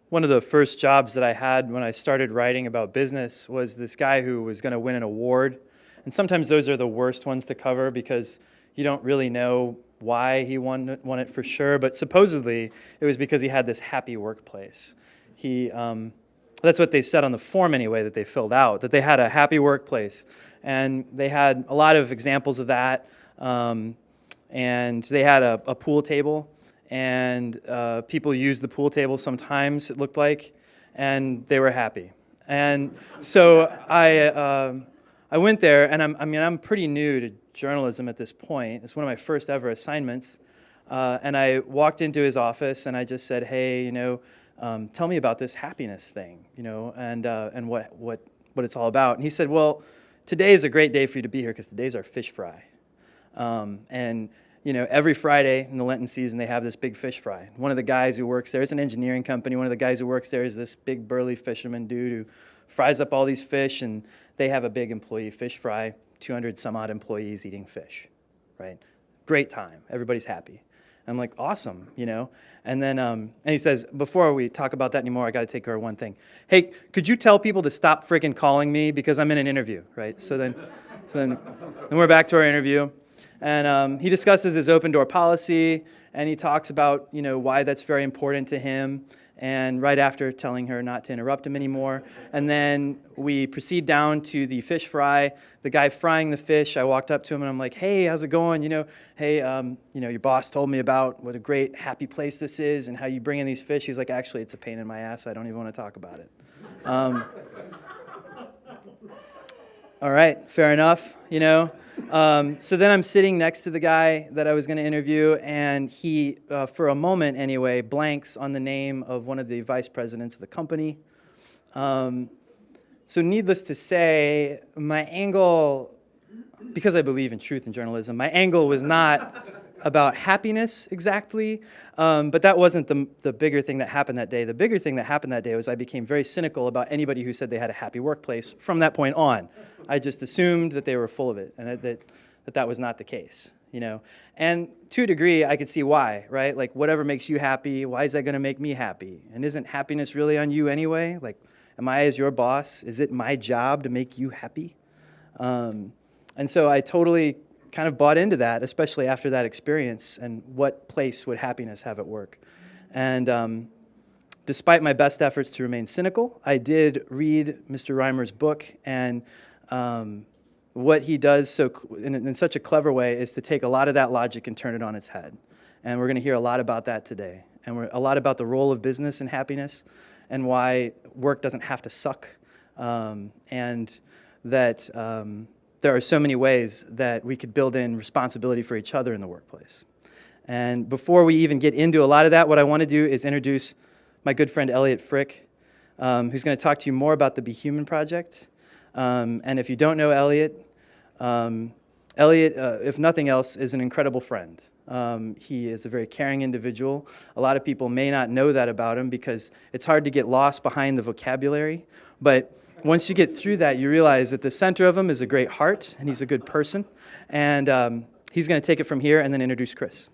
One of the first jobs that I had when I started writing about business was this guy who was going to win an award. And sometimes those are the worst ones to cover because you don't really know why he won it for sure. But supposedly it was because he had this happy workplace. That's what they said on the form anyway that they filled out, that they had a happy workplace. And they had a lot of examples of that. And they had a pool table. And people used the pool table sometimes, it looked like, and they were happy. And so I went there, and I'm pretty new to journalism at this point. It's one of my first ever assignments. And I walked into his office, and I just said, hey, tell me about this happiness thing, and what it's all about. And he said, well, today is a great day for you to be here because today's our fish fry. Every Friday in the Lenten season, they have this big fish fry. One of the guys who works there, it's an engineering company, one of the guys who works there is this big burly fisherman dude who fries up all these fish, and they have a big employee fish fry, 200 some odd employees eating fish, right? Great time, everybody's happy. I'm like, awesome, And then, and he says, before we talk about that anymore, I got to take care of one thing. Hey, could you tell people to stop freaking calling me because I'm in an interview, right? So then we're back to our interview. And he discusses his open door policy, and he talks about, why that's very important to him, and right after telling her not to interrupt him anymore. And then we proceed down to the fish fry. The guy frying the fish, I walked up to him and I'm like, hey, how's it going? Hey, your boss told me about what a great happy place this is and how you bring in these fish. He's like, actually, it's a pain in my ass. I don't even want to talk about it. All right, fair enough, So then I'm sitting next to the guy that I was going to interview, and he, for a moment anyway, blanks on the name of one of the vice presidents of the company. So needless to say, my angle, because I believe in truth in journalism, my angle was not about happiness exactly, but that wasn't the bigger thing that happened that day. The bigger thing that happened that day was I became very cynical about anybody who said they had a happy workplace from that point on. I just assumed that they were full of it, and that was not the case, And to a degree, I could see why, right? Like, whatever makes you happy, why is that going to make me happy? And isn't happiness really on you anyway? Like, am I as your boss? Is it my job to make you happy? And so I totally kind of bought into that, especially after that experience, and what place would happiness have at work? And despite my best efforts to remain cynical, I did read Mr. Reimer's book, and what he does in such a clever way is to take a lot of that logic and turn it on its head. And we're going to hear a lot about that today, and a lot about the role of business in happiness, and why work doesn't have to suck, and that there are so many ways that we could build in responsibility for each other in the workplace. And before we even get into a lot of that, what I want to do is introduce my good friend Eliot Frick, who's going to talk to you more about the Be Human Project. And if you don't know Eliot, if nothing else, is an incredible friend. He is a very caring individual. A lot of people may not know that about him because it's hard to get lost behind the vocabulary, but once you get through that, you realize that the center of him is a great heart, and he's a good person. And he's going to take it from here and then introduce Chris.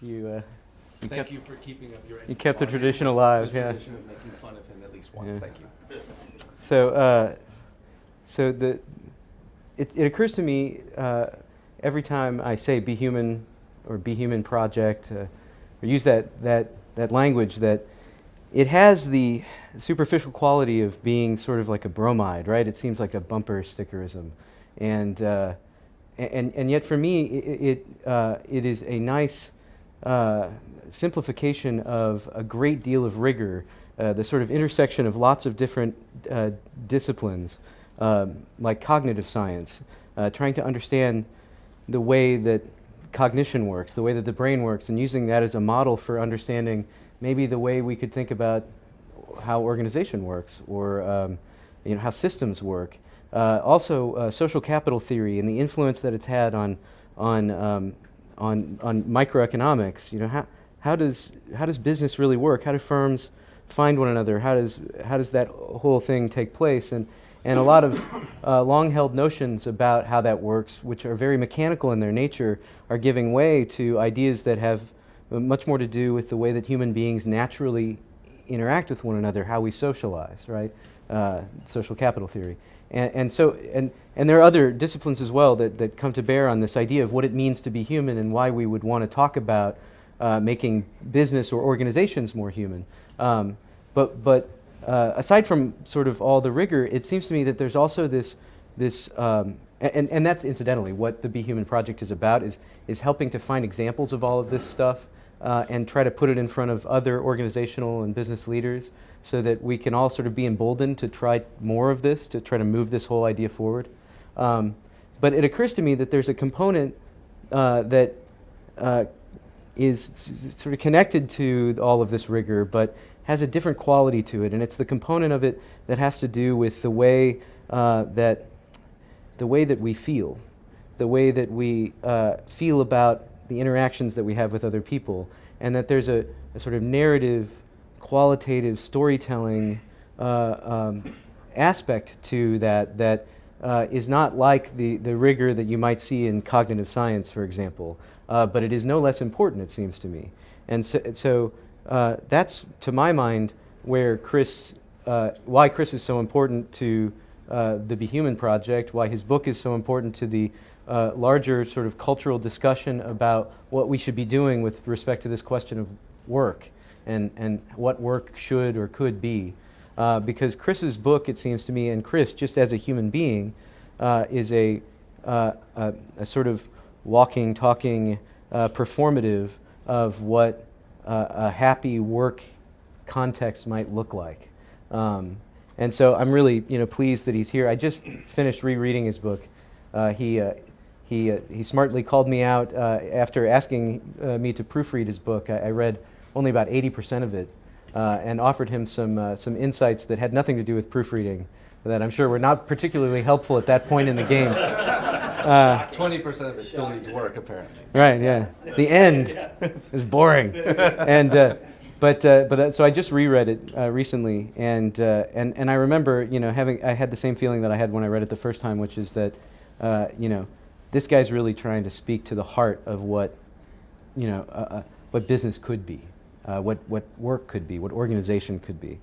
Thank you for keeping up your. You kept the tradition alive, the yeah. tradition of making fun of him at least once. Yeah. Thank you. It occurs to me every time I say "Be Human" or "Be Human Project" or use that language that it has the superficial quality of being sort of like a bromide, right? It seems like a bumper stickerism, and yet for me it is a nice simplification of a great deal of rigor, the sort of intersection of lots of different disciplines, like cognitive science, trying to understand the way that cognition works, the way that the brain works, and using that as a model for understanding maybe the way we could think about how organization works, or how systems work. Also, social capital theory and the influence that it's had on microeconomics. How does business really work? How do firms find one another? How does that whole thing take place? And a lot of long-held notions about how that works, which are very mechanical in their nature, are giving way to ideas that have much more to do with the way that human beings naturally interact with one another, how we socialize, right? Social capital theory. And there are other disciplines as well that come to bear on this idea of what it means to be human and why we would want to talk about making business or organizations more human. But aside from sort of all the rigor, it seems to me that there's also this and that's incidentally what the Be Human Project is about, is helping to find examples of all of this stuff and try to put it in front of other organizational and business leaders so that we can all sort of be emboldened to try more of this, to try to move this whole idea forward. But it occurs to me that there's a component that is sort of connected to all of this rigor, but has a different quality to it, and it's the component of it that has to do with the way that we feel, the way that we feel about the interactions that we have with other people, and that there's a sort of narrative, qualitative storytelling aspect to that is not like the rigor that you might see in cognitive science, for example, but it is no less important, it seems to me. And so that's, to my mind, where why Chris is so important to the Be Human Project, why his book is so important to the larger sort of cultural discussion about what we should be doing with respect to this question of work and what work should or could be. Because Chris's book, it seems to me, and Chris, just as a human being, is a sort of walking, talking performative of what a happy work context might look like. And so I'm really, pleased that he's here. I just finished rereading his book. He smartly called me out after asking me to proofread his book. I read only about 80% of it, and offered him some insights that had nothing to do with proofreading, that I'm sure were not particularly helpful at that point in the game. 20% of it still needs work, apparently. Right. Yeah. The end is boring, and so I just reread it recently, and I remember I had the same feeling that I had when I read it the first time, which is that this guy's really trying to speak to the heart of what business could be, what work could be, what organization could be,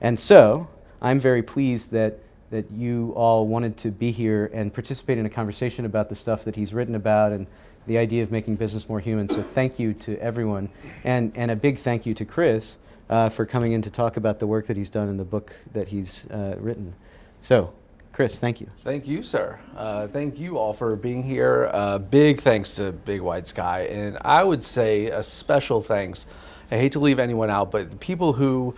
and so I'm very pleased that you all wanted to be here and participate in a conversation about the stuff that he's written about and the idea of making business more human. So thank you to everyone, and a big thank you to Chris for coming in to talk about the work that he's done in the book that he's written. So, Chris, thank you. Thank you, sir. Thank you all for being here. Big thanks to Big White Sky, and I would say a special thanks. I hate to leave anyone out, but the people who,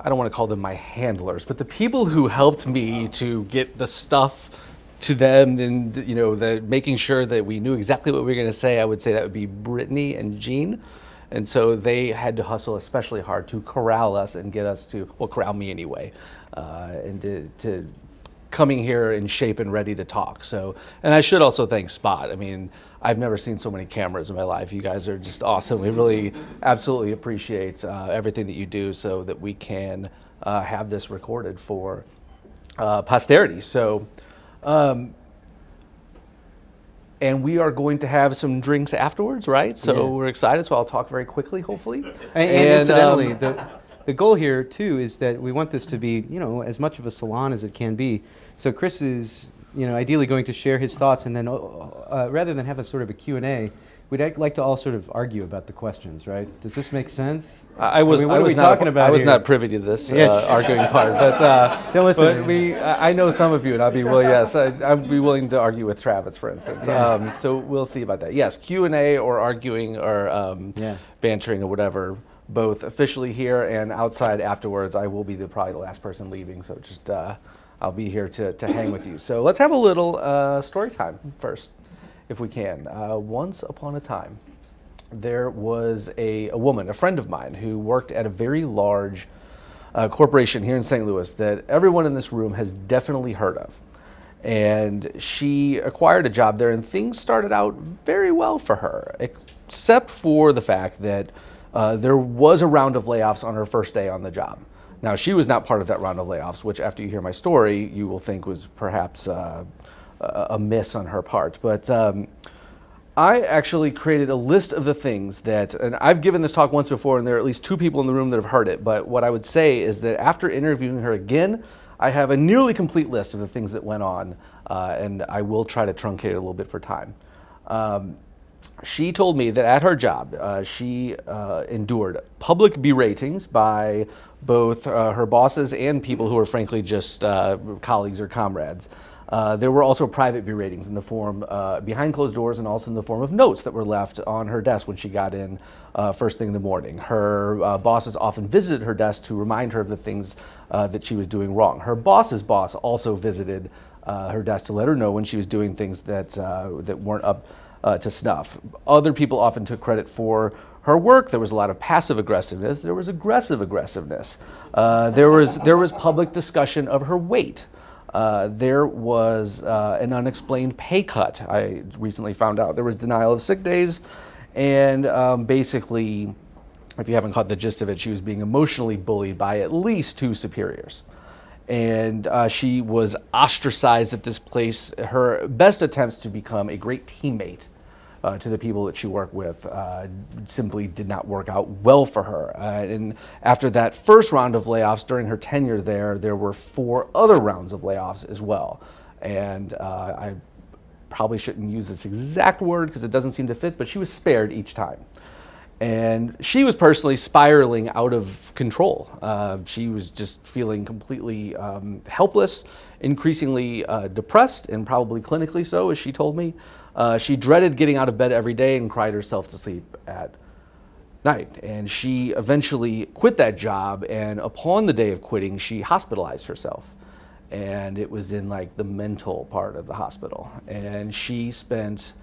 I don't want to call them my handlers, but the people who helped me to get the stuff to them and making sure that we knew exactly what we were going to say, I would say that would be Brittany and Jean. And so they had to hustle especially hard to corral us and get us to, corral me anyway, and to coming here in shape and ready to talk. So, and I should also thank Spot. I mean, I've never seen so many cameras in my life. You guys are just awesome. We really absolutely appreciate everything that you do so that we can have this recorded for posterity. So, and we are going to have some drinks afterwards, right? So we're excited. So I'll talk very quickly, hopefully. And incidentally, the goal here too is that we want this to be, as much of a salon as it can be. So Chris is, ideally going to share his thoughts, and then rather than have a sort of a Q&A, we'd like to all sort of argue about the questions, right? Does this make sense? I was not privy to this arguing part, but don't listen. But I know some of you, and I'd be willing to argue with Travis, for instance. So we'll see about that. Yes, Q&A or arguing or bantering or whatever. Both officially here and outside afterwards. I will be probably the last person leaving, so just I'll be here to hang with you. So let's have a little story time first, if we can. Once upon a time, there was a woman, a friend of mine, who worked at a very large corporation here in St. Louis that everyone in this room has definitely heard of. And she acquired a job there, and things started out very well for her, except for the fact that there was a round of layoffs on her first day on the job. Now, she was not part of that round of layoffs, which after you hear my story, you will think was perhaps a miss on her part. But I actually created a list of the things that, and I've given this talk once before, and there are at least 2 people in the room that have heard it, but what I would say is that after interviewing her again, I have a nearly complete list of the things that went on, and I will try to truncate it a little bit for time. She told me that at her job, she endured public beratings by both her bosses and people who were frankly just colleagues or comrades. There were also private beratings in the form behind closed doors and also in the form of notes that were left on her desk when she got in first thing in the morning. Her bosses often visited her desk to remind her of the things that she was doing wrong. Her boss's boss also visited her desk to let her know when she was doing things that weren't up to snuff. Other people often took credit for her work. There was a lot of passive aggressiveness. There was aggressive aggressiveness. There was public discussion of her weight. There was an unexplained pay cut. I recently found out there was denial of sick days, and basically, if you haven't caught the gist of it, she was being emotionally bullied by at least 2 superiors. And she was ostracized at this place. Her best attempts to become a great teammate to the people that she worked with simply did not work out well for her. And after that first round of layoffs during her tenure there were 4 other rounds of layoffs as well. And I probably shouldn't use this exact word because it doesn't seem to fit, but she was spared each time. And she was personally spiraling out of control. She was just feeling completely helpless, increasingly depressed, and probably clinically so, as she told me. She dreaded getting out of bed every day and cried herself to sleep at night. And she eventually quit that job, and upon the day of quitting, she hospitalized herself. And it was in like the mental part of the hospital. And she spent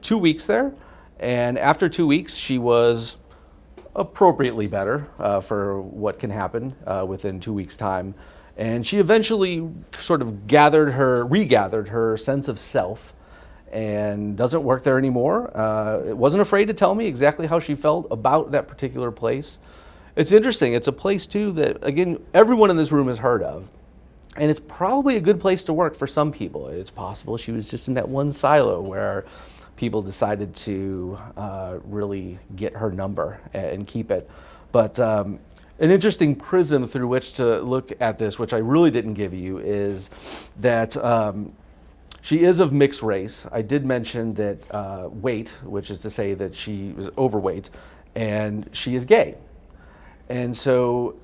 2 weeks there. And after 2 weeks, she was appropriately better for what can happen within 2 weeks' time. And she eventually sort of regathered her sense of self and doesn't work there anymore. Wasn't afraid to tell me exactly how she felt about that particular place. It's interesting. It's a place, too, that, again, everyone in this room has heard of. And it's probably a good place to work for some people. It's possible she was just in that one silo where people decided to really get her number and keep it. But an interesting prism through which to look at this, which I really didn't give you, is that she is of mixed race. I did mention that weight, which is to say that she was overweight, and she is gay. And so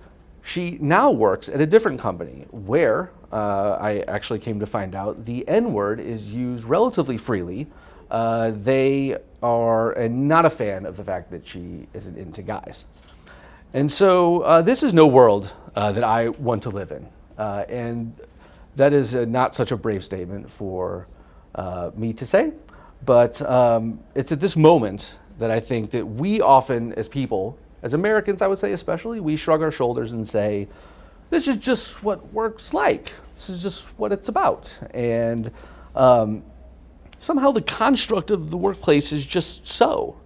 she now works at a different company where I actually came to find out the N-word is used relatively freely. They are not a fan of the fact that she isn't into guys. And so this is no world that I want to live in. And that is not such a brave statement for me to say, but it's at this moment that I think that we often, as people, as Americans, I would say especially, we shrug our shoulders and say, this is just what work's like. This is just what it's about. And somehow the construct of the workplace is just so.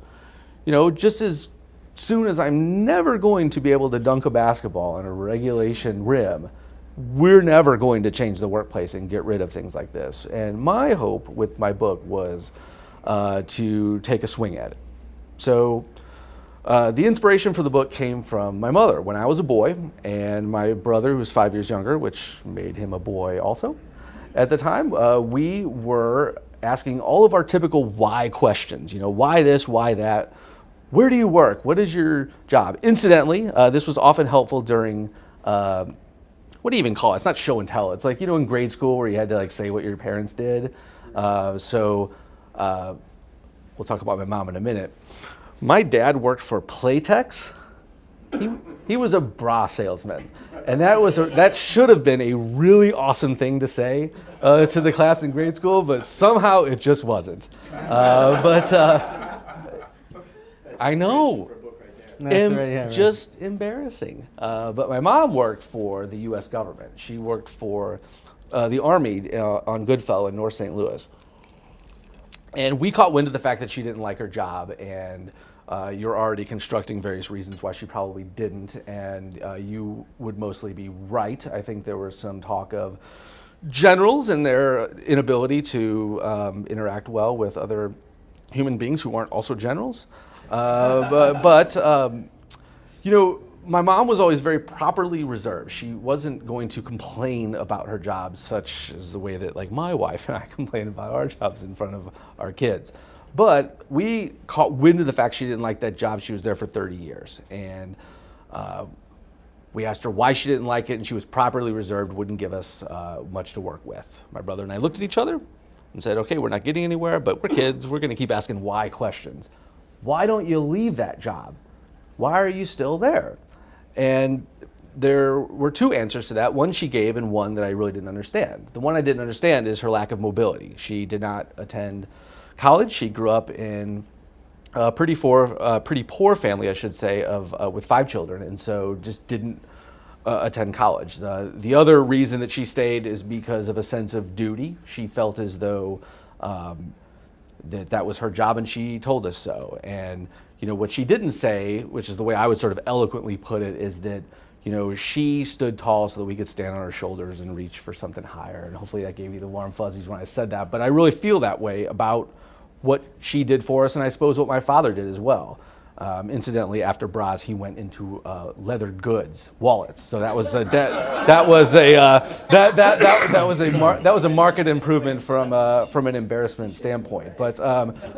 You know, just as soon as I'm never going to be able to dunk a basketball on a regulation rim, we're never going to change the workplace and get rid of things like this. And my hope with my book was to take a swing at it. So the inspiration for the book came from my mother when I was a boy, and my brother, who was 5 years younger, which made him a boy also. At the time, we were asking all of our typical why questions. You know, why this, why that? Where do you work? What is your job? Incidentally, this was often helpful during, what do you even call it? It's not show and tell. It's like, you know, in grade school where you had to like say what your parents did. We'll talk about my mom in a minute. My dad worked for Playtex. He was a bra salesman, and that should have been a really awesome thing to say to the class in grade school, but somehow it just wasn't. I know, just embarrassing. But my mom worked for the U.S. government. She worked for the Army on Goodfellow in North St. Louis. And we caught wind of the fact that she didn't like her job, and you're already constructing various reasons why she probably didn't, and you would mostly be right. I think there was some talk of generals and their inability to interact well with other human beings who aren't also generals. But you know, my mom was always very properly reserved. She wasn't going to complain about her job, such as the way that like my wife and I complain about our jobs in front of our kids. But we caught wind of the fact she didn't like that job. She was there for 30 years. And we asked her why she didn't like it, and she was properly reserved, wouldn't give us much to work with. My brother and I looked at each other and said, okay, we're not getting anywhere, but we're kids. We're going to keep asking why questions. Why don't you leave that job? Why are you still there? And there were two answers to that. One she gave and one that I really didn't understand. The one I didn't understand is her lack of mobility. She did not attend college. She grew up in a pretty poor family, I should say, with 5 children, and so just didn't attend college. The other reason that she stayed is because of a sense of duty. She felt as though that was her job, and she told us so. And you know what she didn't say, which is the way I would sort of eloquently put it, is that you know she stood tall so that we could stand on our shoulders and reach for something higher. And hopefully that gave you the warm fuzzies when I said that. But I really feel that way about what she did for us, and I suppose what my father did as well. Incidentally, after Braz, he went into leather goods, wallets. So that was a market improvement from an embarrassment standpoint. But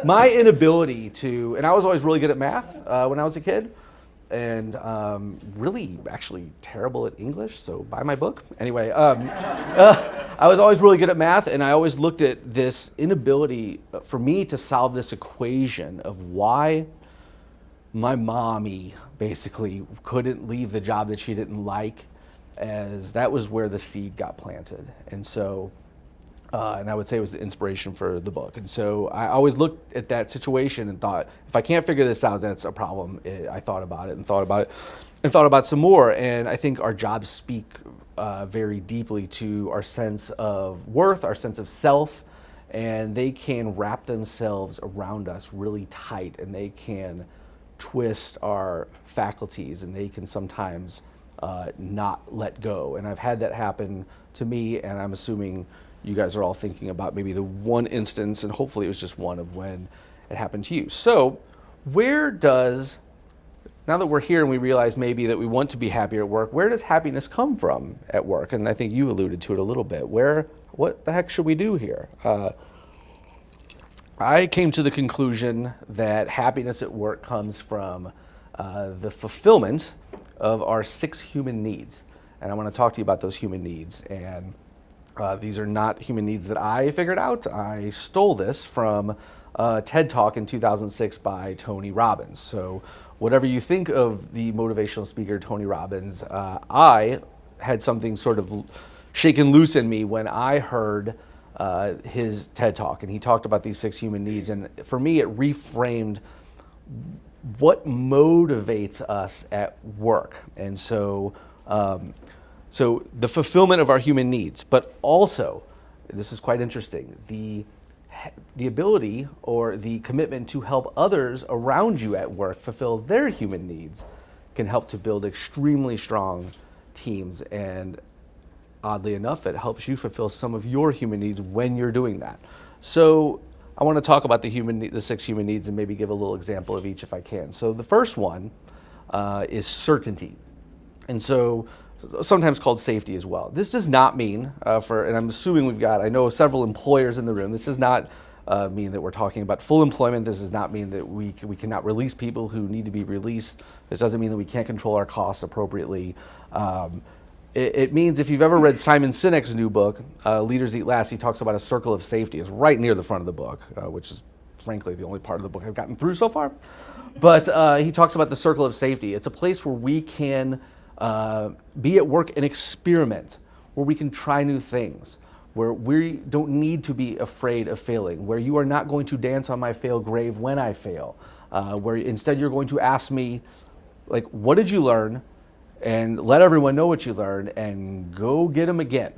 my inability to, and I was always really good at math when I was a kid, and really actually terrible at English. So buy my book. Anyway, I was always really good at math, and I always looked at this inability for me to solve this equation of why my mommy basically couldn't leave the job that she didn't like, as that was where the seed got planted. And so, and I would say it was the inspiration for the book. And so I always looked at that situation and thought, if I can't figure this out, that's a problem. I thought about it and thought about it and thought about some more. And I think our jobs speak very deeply to our sense of worth, our sense of self, and they can wrap themselves around us really tight, and they can twist our faculties, and they can sometimes not let go. And I've had that happen to me, and I'm assuming you guys are all thinking about maybe the one instance, and hopefully it was just one, of when it happened to you. So now that we're here and we realize maybe that we want to be happier at work, where does happiness come from at work? And I think you alluded to it a little bit. What the heck should we do here? I came to the conclusion that happiness at work comes from the fulfillment of our 6 human needs. And I want to talk to you about those human needs. And these are not human needs that I figured out. I stole this from a TED Talk in 2006 by Tony Robbins. So whatever you think of the motivational speaker Tony Robbins, I had something sort of shaken loose in me when I heard his TED Talk, and he talked about these 6 human needs. And for me, it reframed what motivates us at work. And so, so the fulfillment of our human needs, but also, this is quite interesting, the ability or the commitment to help others around you at work fulfill their human needs can help to build extremely strong teams. And oddly enough, it helps you fulfill some of your human needs when you're doing that. So I want to talk about the 6 human needs and maybe give a little example of each if I can. So the first one is certainty. And so sometimes called safety as well. This does not mean, and I'm assuming I know several employers in the room, this does not mean that we're talking about full employment. This does not mean that we cannot release people who need to be released. This doesn't mean that we can't control our costs appropriately. It means, if you've ever read Simon Sinek's new book, Leaders Eat Last, he talks about a circle of safety. It's right near the front of the book, which is frankly the only part of the book I've gotten through so far. But he talks about the circle of safety. It's a place where we can be at work and experiment, where we can try new things, where we don't need to be afraid of failing, where you are not going to dance on my fail grave when I fail, where instead you're going to ask me, like, what did you learn? And let everyone know what you learned, and go get them again.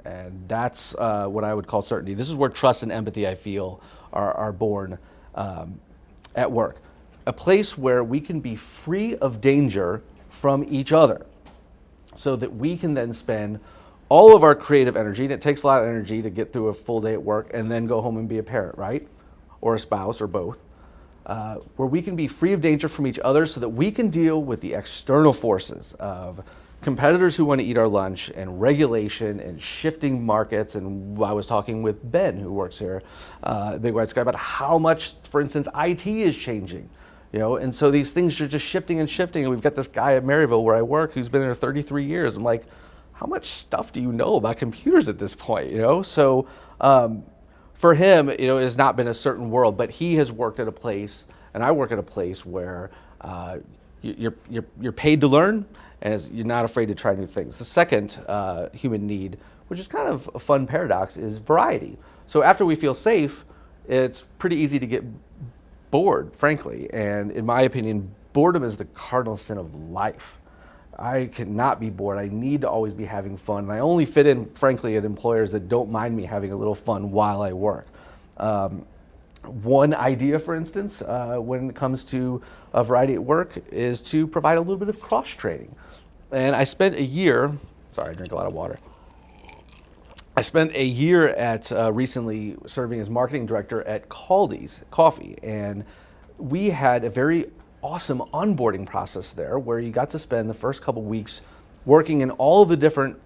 And that's what I would call certainty. This is where trust and empathy, I feel, are born at work. A place where we can be free of danger from each other, so that we can then spend all of our creative energy, and it takes a lot of energy to get through a full day at work and then go home and be a parent, right? or a spouse or both, where we can be free of danger from each other so that we can deal with the external forces of competitors who want to eat our lunch and regulation and shifting markets. And I was talking with Ben, who works here, Big White Sky, about how much, for instance, IT is changing. And so these things are just shifting and shifting. And we've got this guy at Maryville where I work who's been there 33 years. I'm like, how much stuff do you know about computers at this point? So for him, it has not been a certain world, but he has worked at a place, and I work at a place where you're paid to learn, and you're not afraid to try new things. The second human need, which is kind of a fun paradox, is variety. So after we feel safe, it's pretty easy to get bored, frankly. And in my opinion, boredom is the cardinal sin of life. I cannot be bored. I need to always be having fun. And I only fit in, frankly, at employers that don't mind me having a little fun while I work. One idea, for instance, when it comes to a variety at work, is to provide a little bit of cross-training. And I spent a year, sorry, I drink a lot of water. I spent a year at recently serving as marketing director at Caldi's Coffee, and we had a very awesome onboarding process there where you got to spend the first couple weeks working in all of the different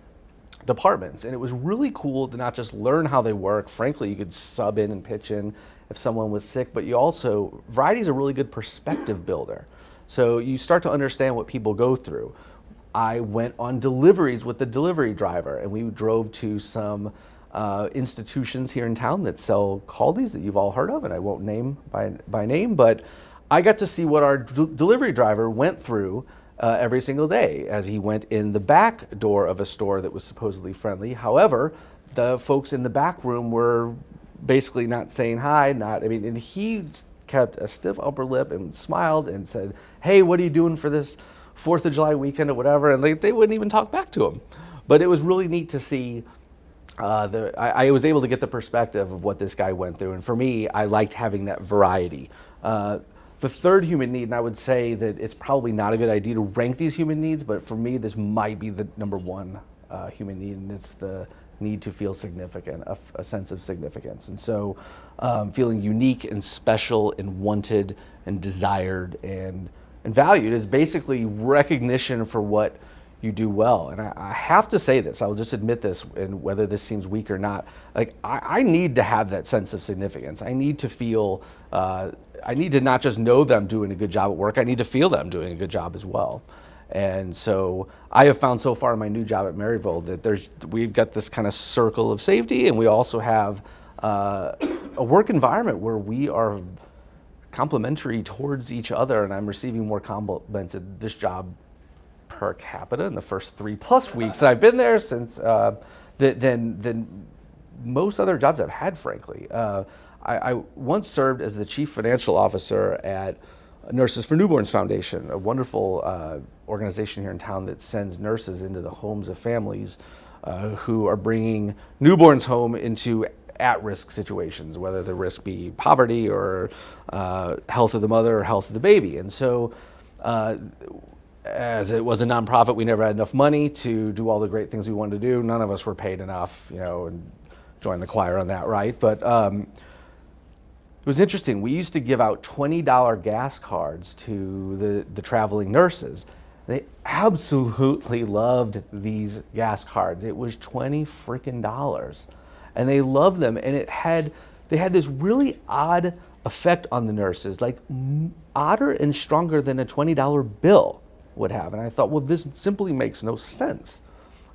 departments, and it was really cool to not just learn how they work. Frankly, you could sub in and pitch in if someone was sick, but you also, variety is a really good perspective builder. So you start to understand what people go through. I went on deliveries with the delivery driver, and we drove to some institutions here in town that sell Caldi's that you've all heard of, and I won't name by name, but I got to see what our delivery driver went through every single day as he went in the back door of a store that was supposedly friendly. However, the folks in the back room were basically not saying hi, and he kept a stiff upper lip and smiled and said, "Hey, what are you doing for this 4th of July weekend," or whatever, and they wouldn't even talk back to him. But it was really neat to see. I was able to get the perspective of what this guy went through, and for me, I liked having that variety. The third human need, and I would say that it's probably not a good idea to rank these human needs, but for me, this might be the number one human need, and it's the need to feel significant, a sense of significance. And so feeling unique and special and wanted and desired and valued is basically recognition for what you do well. And I have to say this, I will just admit this, and whether this seems weak or not, like I need to have that sense of significance. I need to feel, I need to not just know that I'm doing a good job at work, I need to feel that I'm doing a good job as well. And so I have found so far in my new job at Maryville that we've got this kind of circle of safety, and we also have a work environment where we are complementary towards each other, and I'm receiving more compliments at this job per capita in the first 3+ weeks that I've been there since than most other jobs I've had, frankly. I once served as the chief financial officer at Nurses for Newborns Foundation, a wonderful organization here in town that sends nurses into the homes of families who are bringing newborns home into at-risk situations, whether the risk be poverty or health of the mother or health of the baby. And so as it was a nonprofit, we never had enough money to do all the great things we wanted to do. None of us were paid enough, and join the choir on that, right? But it was interesting. We used to give out $20 gas cards to the traveling nurses. They absolutely loved these gas cards. It was $20 freaking, and they loved them. And they had this really odd effect on the nurses, like odder and stronger than a $20 bill would have. And I thought, well, this simply makes no sense.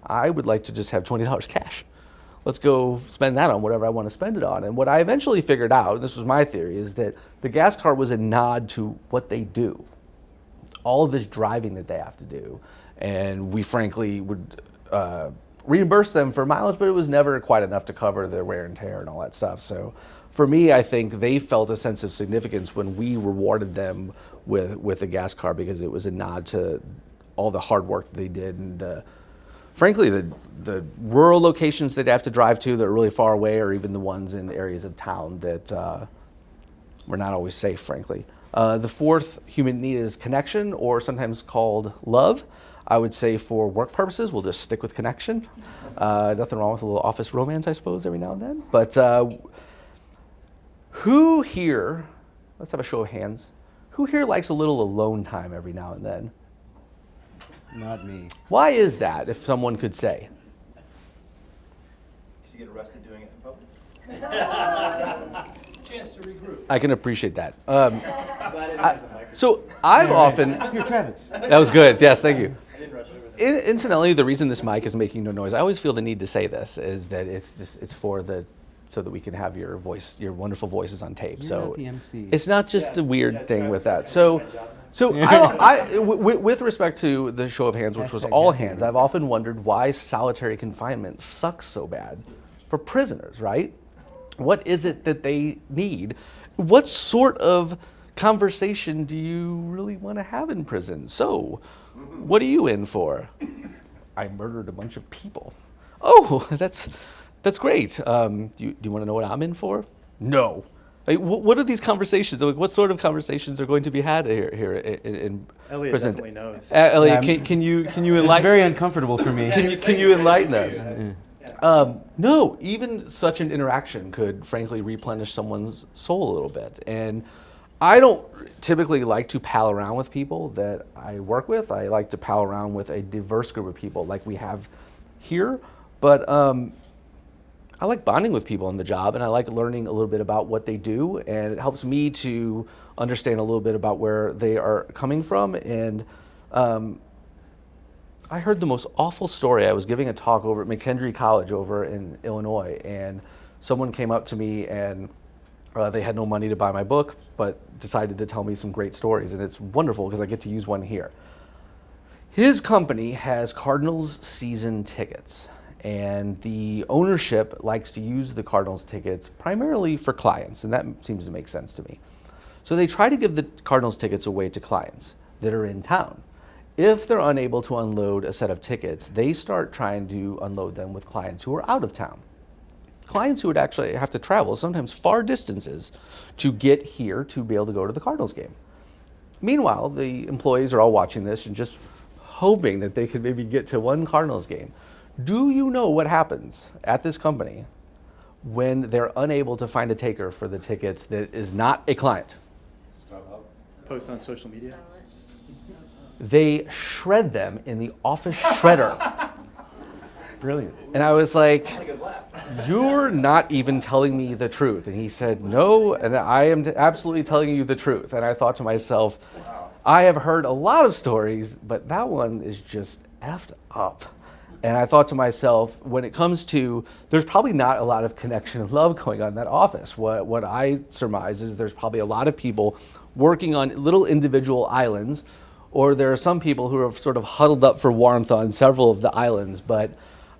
I would like to just have $20 cash. Let's go spend that on whatever I want to spend it on. And what I eventually figured out, this was my theory, is that the gas card was a nod to what they do. All of this driving that they have to do. And we frankly would reimburse them for mileage, but it was never quite enough to cover their wear and tear and all that stuff. So for me, I think they felt a sense of significance when we rewarded them with a gas card, because it was a nod to all the hard work they did, and frankly, the rural locations they'd have to drive to that are really far away, or even the ones in areas of town that were not always safe, frankly. The fourth human need is connection, or sometimes called love. I would say for work purposes, we'll just stick with connection. Nothing wrong with a little office romance, I suppose, every now and then. But Who here, let's have a show of hands, who here likes a little alone time every now and then? Not me. Why is that, if someone could say? You get arrested doing it in public. Chance to regroup. I can appreciate that. So I've often, Here, Travis. that was good, yes, thank you. I didn't rush over there. Incidentally, the reason this mic is making no noise, I always feel the need to say this, is that it's for so that we can have your voice, your wonderful voices on tape. You're So not the MC. it's not just a weird thing with that. So with respect to the show of hands, which was all hands, I've often wondered why solitary confinement sucks so bad for prisoners, right? What is it that they need? What sort of conversation do you really want to have in prison? So, what are you in for? I murdered a bunch of people. Oh, that's great. Do you want to know what I'm in for? No. Like, what are these conversations? Like, what sort of conversations are going to be had here in Elliot prison? definitely knows. Elliot, Yeah, can you It's enlighten? very uncomfortable for me. Can you enlighten us? No, even such an interaction could frankly replenish someone's soul a little bit. And I don't typically like to pal around with people that I work with. I like to pal around with a diverse group of people like we have here. But I like bonding with people on the job, and I like learning a little bit about what they do, and it helps me to understand a little bit about where they are coming from. And I heard the most awful story. I was giving a talk over at McKendree College over in Illinois, and someone came up to me and they had no money to buy my book, but decided to tell me some great stories, and it's wonderful because I get to use one here. His company has Cardinals season tickets, and the ownership likes to use the Cardinals tickets primarily for clients, and that seems to make sense to me. So they try to give the Cardinals tickets away to clients that are in town. If they're unable to unload a set of tickets, they start trying to unload them with clients who are out of town. Clients who would actually have to travel, sometimes far distances, to get here to be able to go to the Cardinals game. Meanwhile, the employees are all watching this and just hoping that they could maybe get to one Cardinals game. Do you know what happens at this company when they're unable to find a taker for the tickets that is not a client? Post on social media. They shred them in the office shredder. Brilliant. And I was like, you're not even telling me the truth. And he said, no, and I am absolutely telling you the truth. And I thought to myself, I have heard a lot of stories, but that one is just effed up. And I thought to myself, when it comes to, there's probably not a lot of connection and love going on in that office. What I surmise is there's probably a lot of people working on little individual islands, or there are some people who are sort of huddled up for warmth on several of the islands. But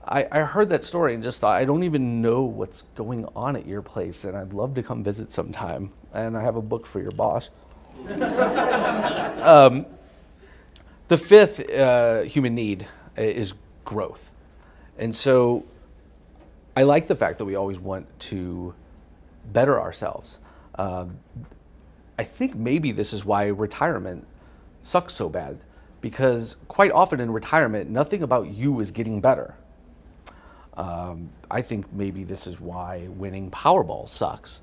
I heard that story and just thought, I don't even know what's going on at your place, and I'd love to come visit sometime. And I have a book for your boss. The fifth human need is growth. And so I like the fact that we always want to better ourselves. I think maybe this is why retirement sucks so bad, because quite often in retirement, nothing about you is getting better. I think maybe this is why winning Powerball sucks.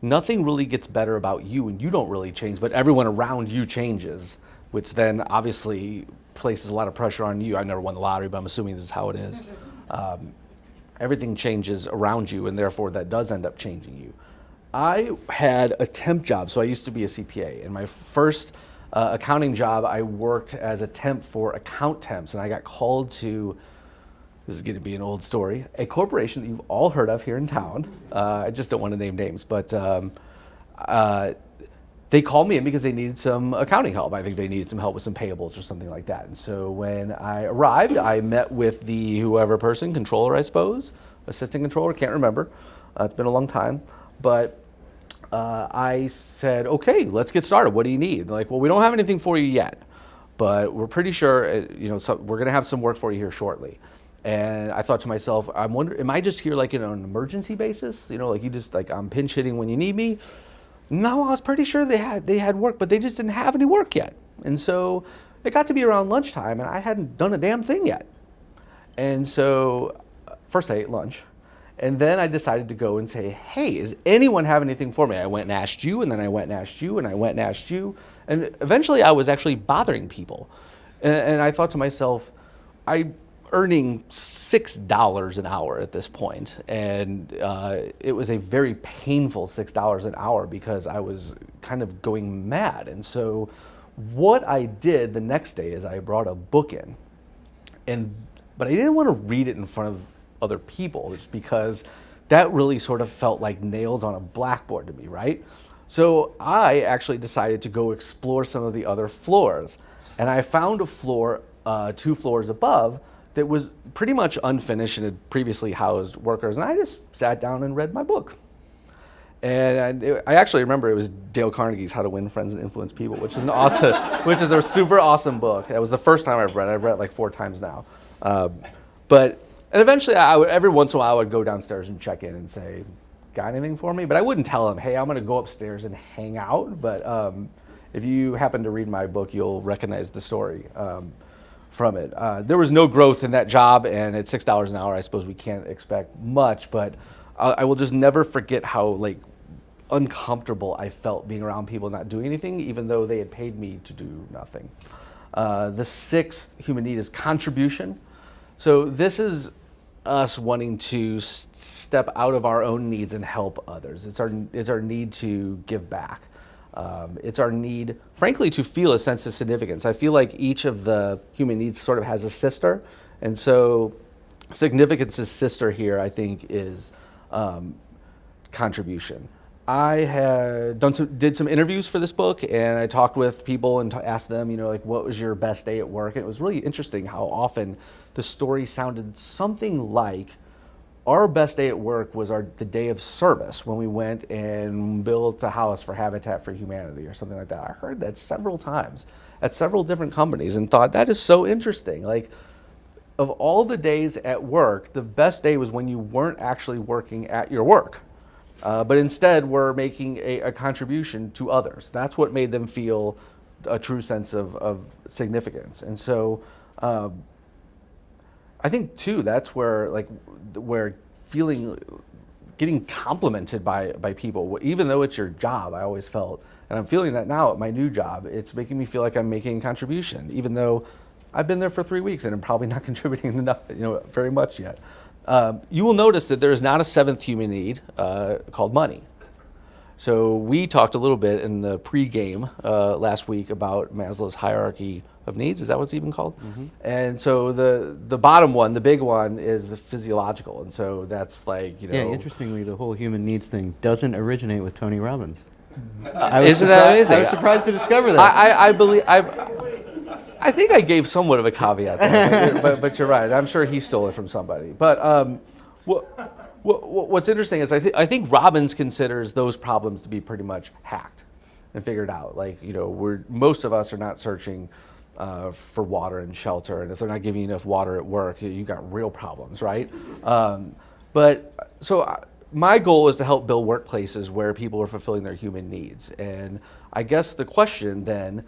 Nothing really gets better about you, and you don't really change, but everyone around you changes, which then obviously places a lot of pressure on you. I never won the lottery, but I'm assuming this is how it is. Everything changes around you, and therefore that does end up changing you. I had a temp job, so I used to be a CPA. In my first accounting job, I worked as a temp for account temps, and I got called to, this is going to be an old story, a corporation that you've all heard of here in town. I just don't want to name names, but they called me in because they needed some accounting help. I think they needed some help with some payables or something like that. And so when I arrived, I met with the whoever person, controller, I suppose, assistant controller, can't remember. It's been a long time. But I said, okay, let's get started. What do you need? They're like, well, we don't have anything for you yet, but we're pretty sure, we're going to have some work for you here shortly. And I thought to myself, I'm wondering, am I just here like on an emergency basis? Like you just like, I'm pinch hitting when you need me? No, I was pretty sure they had work, but they just didn't have any work yet. And so it got to be around lunchtime, and I hadn't done a damn thing yet. And so first I ate lunch, And then I decided to go and say, hey, does anyone have anything for me? I went and asked you, and then I went and asked you, and I went and asked you. And eventually I was actually bothering people. And I thought to myself, I'm earning $6 an hour at this point. And it was a very painful $6 an hour because I was kind of going mad. And so what I did the next day is I brought a book in. But I didn't want to read it in front of other people just because that really sort of felt like nails on a blackboard to me, right? So I actually decided to go explore some of the other floors. And I found a floor 2 floors above that was pretty much unfinished and had previously housed workers. And I just sat down and read my book. And I actually remember it was Dale Carnegie's How to Win Friends and Influence People, which is which is a super awesome book. It was the first time I've read it. I've read it like 4 times now. And eventually, every once in a while, I would go downstairs and check in and say, got anything for me? But I wouldn't tell them, hey, I'm going to go upstairs and hang out. But if you happen to read my book, you'll recognize the story from it. There was no growth in that job, and at $6 an hour, I suppose we can't expect much. But I will just never forget how uncomfortable I felt being around people not doing anything, even though they had paid me to do nothing. The 6th human need is contribution. So this is us wanting to step out of our own needs and help others. It's our need to give back. It's our need, frankly, to feel a sense of significance. I feel like each of the human needs sort of has a sister, and so significance's sister here, I think, is contribution. I had did some interviews for this book, and I talked with people and asked them, what was your best day at work? And it was really interesting how often the story sounded something like our best day at work was the day of service when we went and built a house for Habitat for Humanity or something like that. I heard that several times at several different companies and thought that is so interesting. Of all the days at work, the best day was when you weren't actually working at your work. But instead, we're making a contribution to others. That's what made them feel a true sense of significance. And so I think, too, that's where getting complimented by people, even though it's your job, I always felt, and I'm feeling that now at my new job, it's making me feel like I'm making a contribution, even though I've been there for 3 weeks and I'm probably not contributing enough, very much yet. You will notice that there is not a 7th human need called money. So we talked a little bit in the pre-game last week about Maslow's hierarchy of needs. Is that what it's even called? Mm-hmm. And so the bottom one, the big one, is the physiological. And so that's Yeah, interestingly, the whole human needs thing doesn't originate with Tony Robbins. Isn't that amazing? I was surprised to discover that. I think I gave somewhat of a caveat there, but you're right. I'm sure he stole it from somebody. But what's interesting is I think Robbins considers those problems to be pretty much hacked and figured out. Most of us are not searching for water and shelter, and if they're not giving you enough water at work, you got real problems, right? My goal is to help build workplaces where people are fulfilling their human needs, and I guess the question then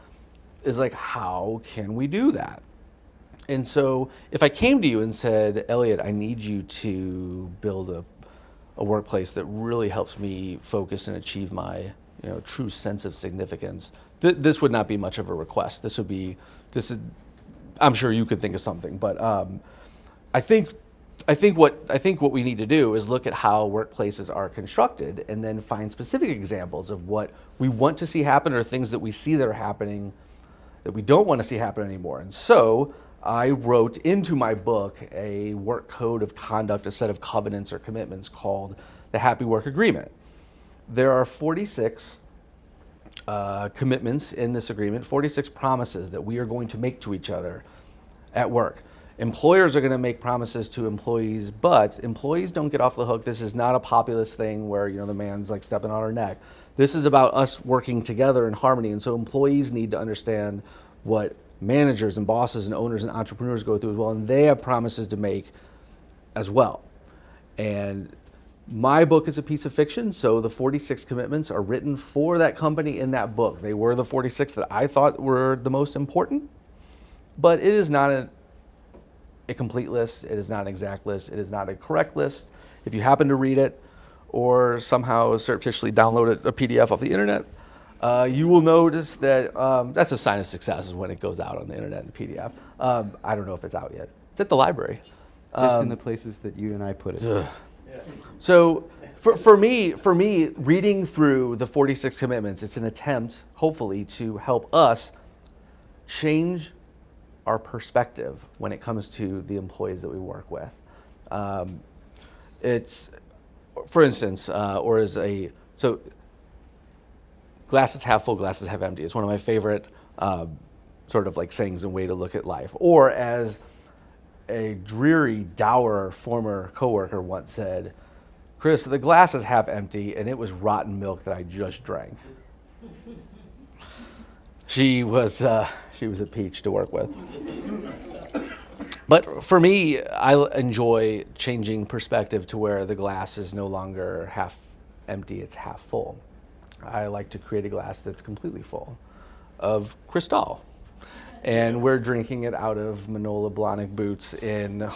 is how can we do that? And so if I came to you and said, Eliot, I need you to build a workplace that really helps me focus and achieve my true sense of significance, this would not be much of a request. I'm sure you could think of something, but I think what we need to do is look at how workplaces are constructed and then find specific examples of what we want to see happen or things that we see that are happening that we don't want to see happen anymore. And so I wrote into my book a work code of conduct, a set of covenants or commitments called the Happywork Agreement. There are 46 commitments in this agreement, 46 promises that we are going to make to each other at work. Employers are going to make promises to employees, but employees don't get off the hook. This is not a populist thing where the man's stepping on our neck. This is about us working together in harmony, and so employees need to understand what managers and bosses and owners and entrepreneurs go through as well, and they have promises to make as well. And my book is a piece of fiction, so the 46 commitments are written for that company in that book. They were the 46 that I thought were the most important, but it is not a complete list. It is not an exact list. It is not a correct list. If you happen to read it or somehow surreptitiously download a PDF off the internet, you will notice that that's a sign of success is when it goes out on the internet in PDF. I don't know if it's out yet. It's at the library. Just in the places that you and I put it. So for me, reading through the 46 commitments, it's an attempt, hopefully, to help us change our perspective when it comes to the employees that we work with. It's, for instance, so glasses half full, glasses half empty. It's one of my favorite sort of like sayings and way to look at life. Or as a dreary, dour former coworker once said, Chris, the glass is half empty and it was rotten milk that I just drank. She was a peach to work with. But for me, I enjoy changing perspective to where the glass is no longer half empty, it's half full. I like to create a glass that's completely full of Cristal. And we're drinking it out of Manolo Blahnik boots in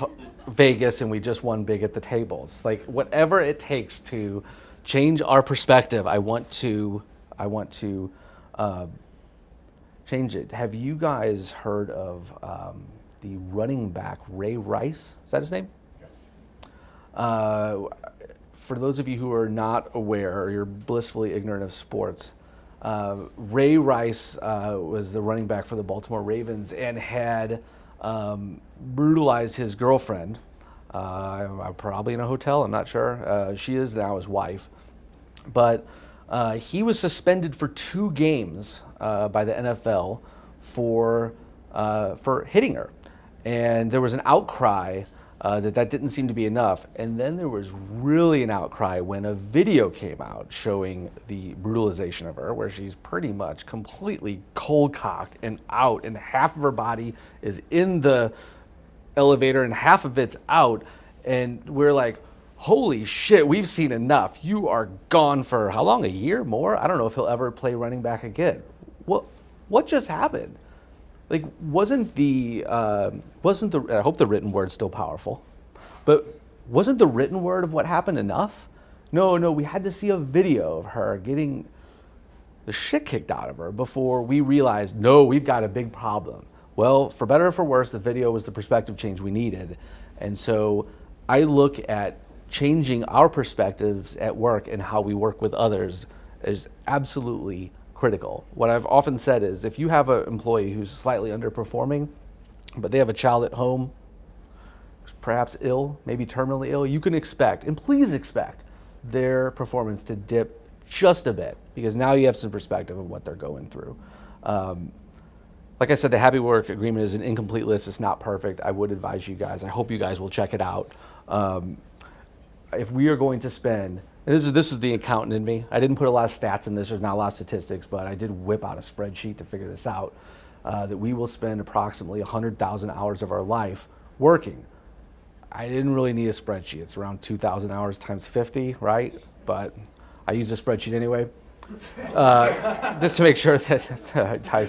Vegas, and we just won big at the tables. Like, whatever it takes to change our perspective, I want to change it. Have you guys heard of the running back Ray Rice? Is that his name? For those of you who are not aware or you're blissfully ignorant of sports, Ray Rice was the running back for the Baltimore Ravens and had brutalized his girlfriend, probably in a hotel, I'm not sure. She is now his wife. But he was suspended for 2 games by the NFL for hitting her. And there was an outcry that didn't seem to be enough. And then there was really an outcry when a video came out showing the brutalization of her, where she's pretty much completely cold-cocked and out, and half of her body is in the elevator and half of it's out. And we're like, holy shit, we've seen enough. You are gone for how long? A year? More? I don't know if he'll ever play running back again. What just happened? Like, wasn't the, I hope the written word's still powerful, but wasn't the written word of what happened enough? No, we had to see a video of her getting the shit kicked out of her before we realized, no, we've got a big problem. Well, for better or for worse, the video was the perspective change we needed. And so I look at changing our perspectives at work and how we work with others as absolutely critical. What I've often said is, if you have an employee who's slightly underperforming, but they have a child at home who's perhaps ill, maybe terminally ill, you can expect, and please expect, their performance to dip just a bit, because now you have some perspective of what they're going through. Like I said, the Happywork agreement is an incomplete list. It's not perfect. I would advise you guys, I hope you guys will check it out. If we are going to spend, and this is the accountant in me. I didn't put a lot of stats in this. There's not a lot of statistics, but I did whip out a spreadsheet to figure this out, that we will spend approximately 100,000 hours of our life working. I didn't really need a spreadsheet. It's around 2,000 hours times 50, right? But I use a spreadsheet anyway, just to make sure that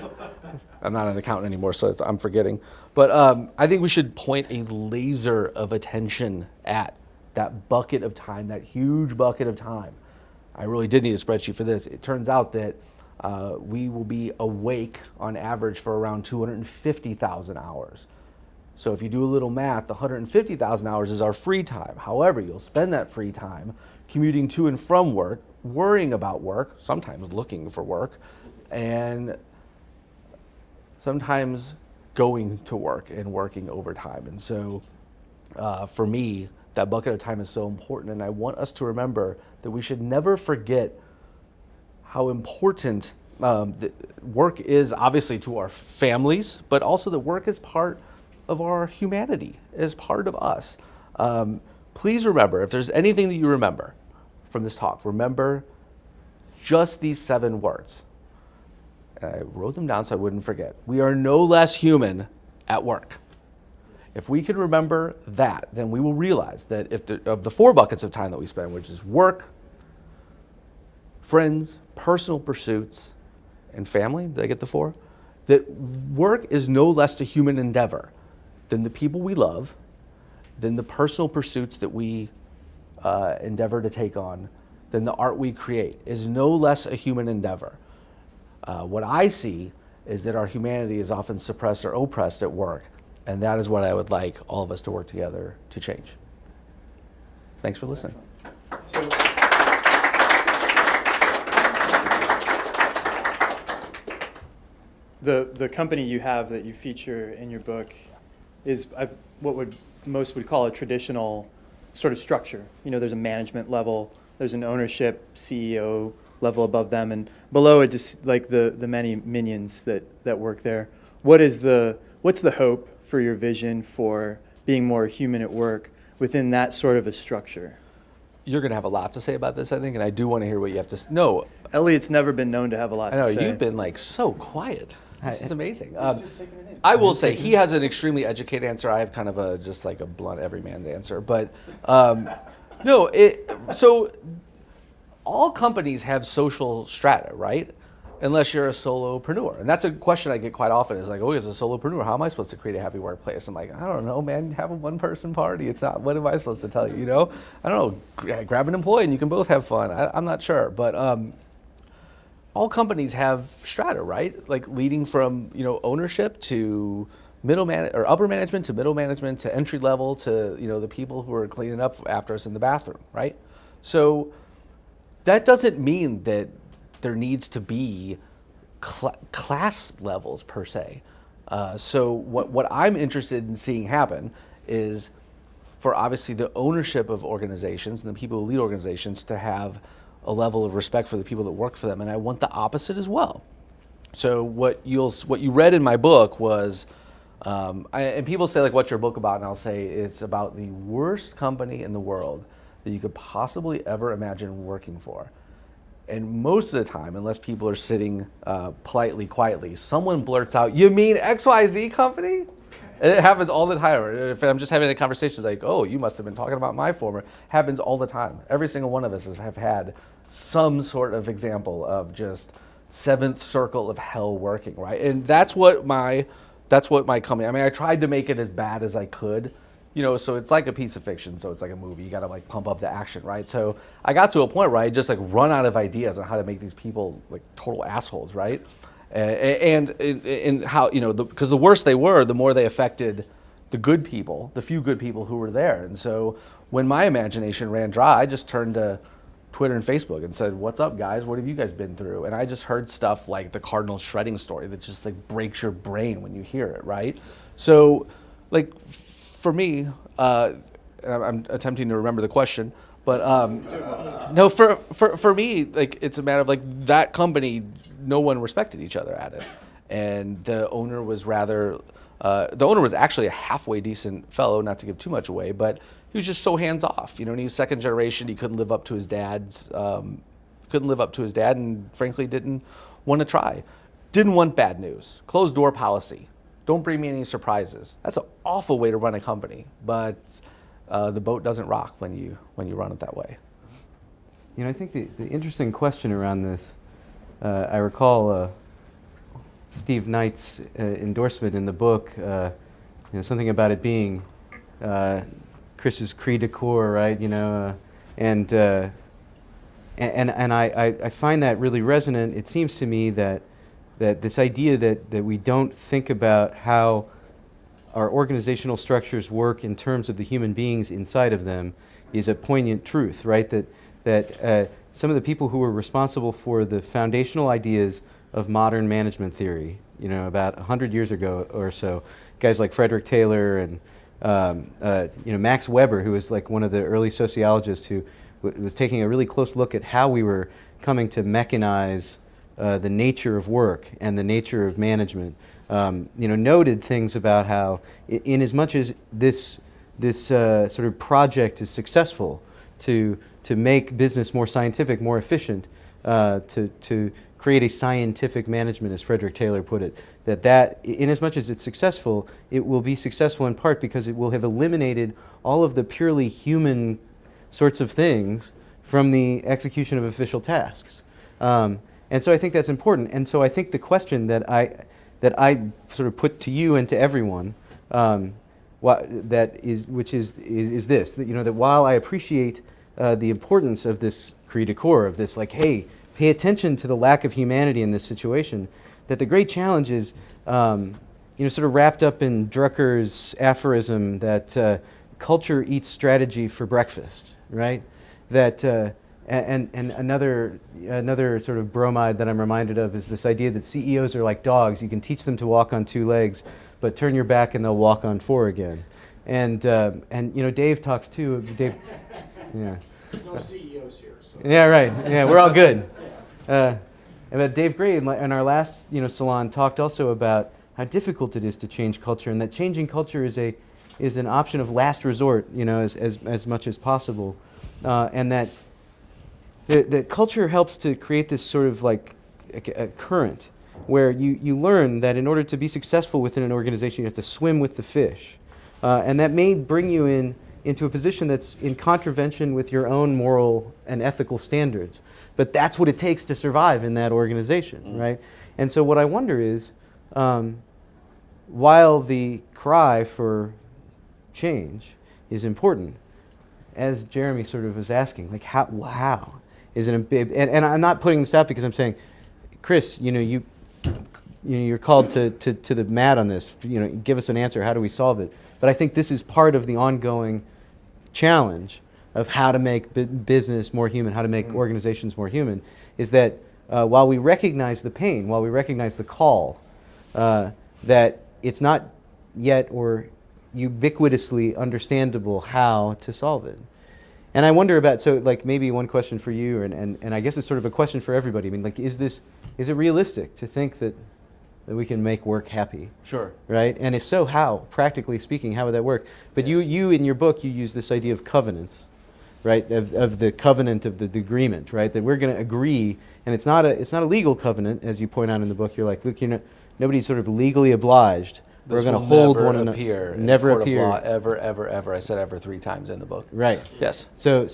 I'm not an accountant anymore, so I'm forgetting. But I think we should point a laser of attention at that bucket of time, that huge bucket of time. I really did need a spreadsheet for this. It turns out that we will be awake on average for around 250,000 hours. So if you do a little math, the 150,000 hours is our free time. However, you'll spend that free time commuting to and from work, worrying about work, sometimes looking for work, and sometimes going to work and working overtime. And so for me, that bucket of time is so important, and I want us to remember that we should never forget how important work is, obviously, to our families, but also that work is part of our humanity, is part of us. Please remember, if there's anything that you remember from this talk, remember just these 7 words. And I wrote them down so I wouldn't forget. We are no less human at work. If we can remember that, then we will realize that of the 4 buckets of time that we spend, which is work, friends, personal pursuits, and family, did I get the 4? That work is no less a human endeavor than the people we love, than the personal pursuits that we endeavor to take on than the art we create is no less a human endeavor. What I see is that our humanity is often suppressed or oppressed at work, and that is what I would like all of us to work together to change. Thanks for listening. So, the company you have that you feature in your book is what most would call a traditional sort of structure. You know, there's a management level, there's an ownership CEO level above them, and below it just like the many minions that work there. What's the hope for your vision for being more human at work within that sort of a structure? You're going to have a lot to say about this, I think, and I do want to hear what you have to say. No, Elliot's never been known to have a lot I know, to say. you've been like so quiet. This is amazing. Just taking it in. I will say he has an extremely educated answer. I have kind of just like a blunt everyman's answer. But no, so all companies have social strata, right? Unless you're a solopreneur. And that's a question I get quite often is like, oh, as a solopreneur, how am I supposed to create a happy workplace? I'm like, I don't know, man. Have a one-person party. It's not, what am I supposed to tell you, you know? I don't know, grab an employee and you can both have fun. I'm not sure. But all companies have strata, right? Like leading from, you know, ownership to or upper management to middle management to entry level to, you know, the people who are cleaning up after us in the bathroom, right? So that doesn't mean that there needs to be class levels per se. So what I'm interested in seeing happen is for obviously the ownership of organizations and the people who lead organizations to have a level of respect for the people that work for them, and I want the opposite as well. So what you read in my book was, and people say like, "What's your book about?" And I'll say it's about the worst company in the world that you could possibly ever imagine working for. And most of the time, unless people are sitting politely, quietly, someone blurts out, "You mean XYZ company?" And it happens all the time. Or if I'm just having a conversation, like, "Oh, you must have been talking about my former." Happens all the time. Every single one of us have had some sort of example of just seventh circle of hell working, right? And that's what my company. I mean, I tried to make it as bad as I could. You know, so it's like a piece of fiction, so it's like a movie. You got to like pump up the action, right? So I got to a point where I just like run out of ideas on how to make these people like total assholes, right? And how, you know, because the worse they were, the more they affected the good people, the few good people who were there. And so when my imagination ran dry, I just turned to Twitter and Facebook and said, "What's up, guys? What have you guys been through?" And I just heard stuff like the Cardinal shredding story that just like breaks your brain when you hear it, right? So like for me, I'm attempting to remember the question, but no, for me, like it's a matter of like that company, no one respected each other at it, and the owner was actually a halfway decent fellow, not to give too much away, but he was just so hands off, you know. And he was second generation. He couldn't live up to his dad's, and frankly didn't want to try. Didn't want bad news. Closed door policy. Don't bring me any surprises. That's an awful way to run a company, but the boat doesn't rock when you run it that way. You know, I think the interesting question around this, I recall Steve Knight's endorsement in the book, you know, something about it being Chris's cri de coeur, right? You know, and I find that really resonant. It seems to me that this idea that we don't think about how our organizational structures work in terms of the human beings inside of them is a poignant truth, right? That some of the people who were responsible for the foundational ideas of modern management theory, you know, about 100 years ago or so, guys like Frederick Taylor and you know, Max Weber, who was like one of the early sociologists who was taking a really close look at how we were coming to mechanize the nature of work and the nature of management, you know, noted things about how, in as much as this sort of project is successful to make business more scientific, more efficient, to create a scientific management, as Frederick Taylor put it, that in as much as it's successful, it will be successful in part because it will have eliminated all of the purely human sorts of things from the execution of official tasks. And so I think that's important. And so I think the question that I sort of put to you and to everyone, which is this, that, you know, that while I appreciate the importance of this cri de coeur, of this, like, hey, pay attention to the lack of humanity in this situation, that the great challenge is, sort of wrapped up in Drucker's aphorism that culture eats strategy for breakfast, right? That, and another sort of bromide that I'm reminded of is this idea that CEOs are like dogs. You can teach them to walk on 2 legs, but turn your back and they'll walk on 4 again. And Dave talks too. Dave, yeah. No CEOs here. So. Yeah, right. Yeah, we're all good. But Dave Gray in our last salon talked also about how difficult it is to change culture, and that changing culture is an option of last resort, as much as possible, and that culture helps to create this sort of like a current where you learn that in order to be successful within an organization, you have to swim with the fish, and that may bring you into a position that's in contravention with your own moral and ethical standards. But that's what it takes to survive in that organization, right? And so what I wonder is, while the cry for change is important, as Jeremy sort of was asking, like how is it a big, and I'm not putting this out because I'm saying, Chris, you're called to the mat on this, give us an answer, how do we solve it? But I think this is part of the ongoing challenge of how to make business more human, how to make organizations more human, is that while we recognize the pain, while we recognize the call, that it's not yet or ubiquitously understandable how to solve it. And I wonder about, so like maybe one question for you, and I guess it's sort of a question for everybody. I mean, like, is it realistic to think that we can make work happy? Sure. Right? And if so, how? Practically speaking, how would that work? But you in your book, you use this idea of covenants, right? Of the covenant of the agreement, right? That we're going to agree, and it's not a legal covenant, as you point out in the book. You're like, look, nobody's sort of legally obliged. This we're going to hold one another. another. Never Never appear. appear. Ever. I said ever 3 times in the book. Right. Yes. So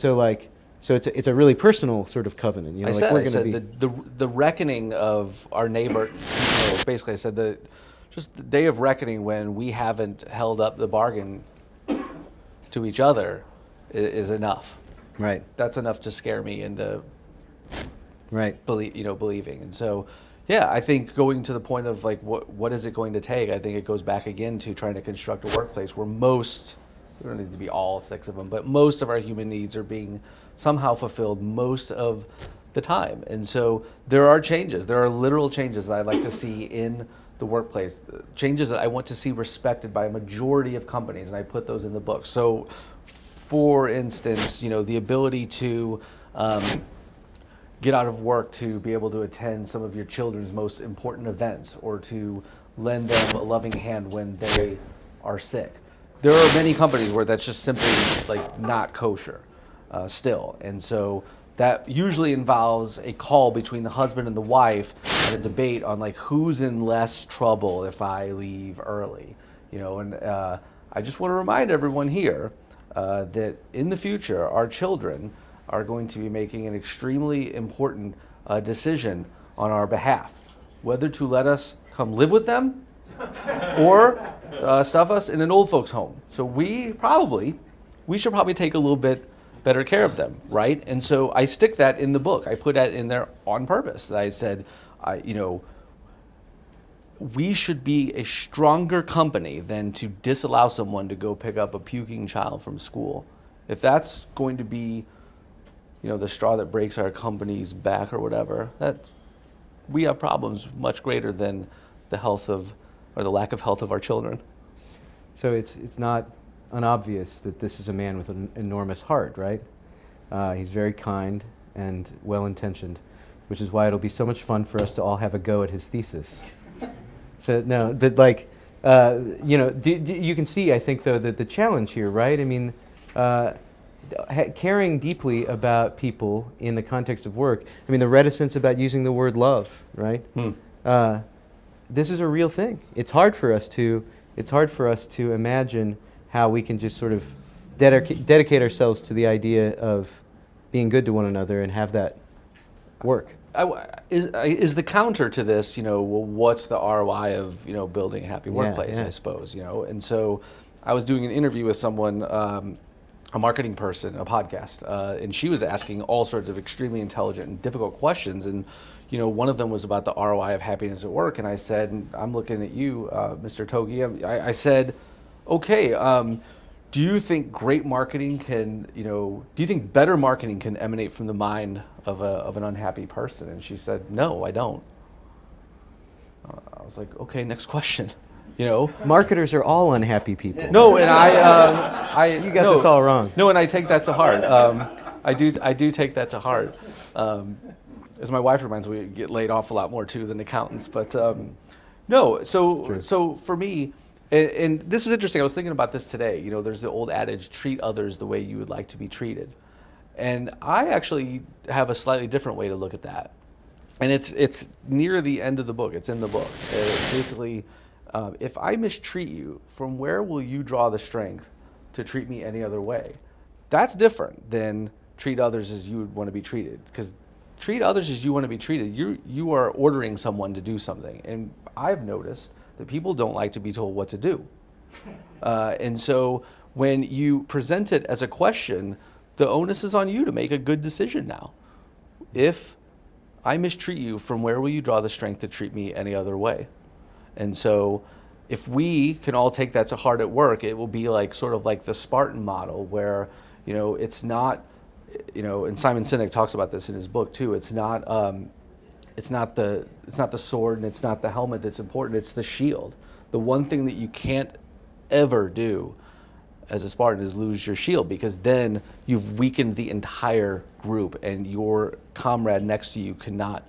it's a really personal sort of covenant. I said the reckoning of our neighbor. Basically, I said just the day of reckoning when we haven't held up the bargain to each other is enough. Right. That's enough to scare me into believing. And so, yeah, I think going to the point of like what is it going to take? I think it goes back again to trying to construct a workplace where we don't need to be all 6 of them, but most of our human needs are being somehow fulfilled most of the time. And so there are changes. There are literal changes that I'd like to see in the workplace, changes that I want to see respected by a majority of companies, and I put those in the book. So, for instance, the ability to get out of work to be able to attend some of your children's most important events, or to lend them a loving hand when they are sick. There are many companies where that's just simply like not kosher still. And so that usually involves a call between the husband and the wife and a debate on like who's in less trouble if I leave early. And I just want to remind everyone here that in the future, our children are going to be making an extremely important decision on our behalf, whether to let us come live with them or stuff us in an old folks home. So we should probably take a little bit better care of them, right? And so I stick that in the book. I put that in there on purpose. I said, we should be a stronger company than to disallow someone to go pick up a puking child from school. If that's going to be, the straw that breaks our company's back or whatever, we have problems much greater than the health of, or the lack of health of our children. So it's not unobvious that this is a man with an enormous heart, right? He's very kind and well-intentioned, which is why it'll be so much fun for us to all have a go at his thesis. So no, but like, you can see, I think, though, that the challenge here, right? I mean, caring deeply about people in the context of work. I mean, the reticence about using the word love, right? This is a real thing. It's hard for us to imagine how we can just sort of dedicate ourselves to the idea of being good to one another and have that work. Is the counter to this, well, what's the ROI of, building a happy workplace, I suppose, And so I was doing an interview with someone a marketing person, a podcast, and she was asking all sorts of extremely intelligent and difficult questions. And one of them was about the ROI of happiness at work. And I said, and I'm looking at you, Mr. Togi. I said, okay, do you think great marketing can, do you think better marketing can emanate from the mind of an unhappy person? And she said, no, I don't. I was like, okay, next question. Marketers are all unhappy people. No, and You got this all wrong. No, and I take that to heart. I do take that to heart. As my wife reminds me, we get laid off a lot more too than accountants. But no, so for me, and this is interesting. I was thinking about this today. There's the old adage, treat others the way you would like to be treated. And I actually have a slightly different way to look at that. And it's near the end of the book. It's in the book. It's basically, if I mistreat you, from where will you draw the strength to treat me any other way? That's different than treat others as you would want to be treated. Because treat others as you want to be treated, you are ordering someone to do something. And I've noticed that people don't like to be told what to do. And so when you present it as a question, the onus is on you to make a good decision now. If I mistreat you, from where will you draw the strength to treat me any other way? And so if we can all take that to heart at work, it will be like sort of like the Spartan model where, it's not, and Simon Sinek talks about this in his book too. It's not the sword and it's not the helmet that's important. It's the shield. The one thing that you can't ever do as a Spartan is lose your shield, because then you've weakened the entire group and your comrade next to you cannot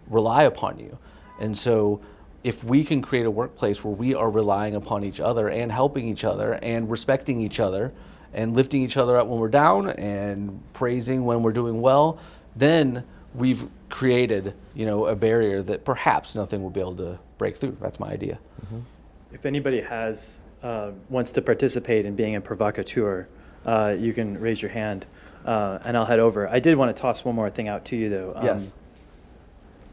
rely upon you. And so if we can create a workplace where we are relying upon each other and helping each other and respecting each other and lifting each other up when we're down and praising when we're doing well, then we've created, a barrier that perhaps nothing will be able to break through. That's my idea. Mm-hmm. If anybody wants to participate in being a provocateur, you can raise your hand, and I'll head over. I did want to toss one more thing out to you, though. Yes.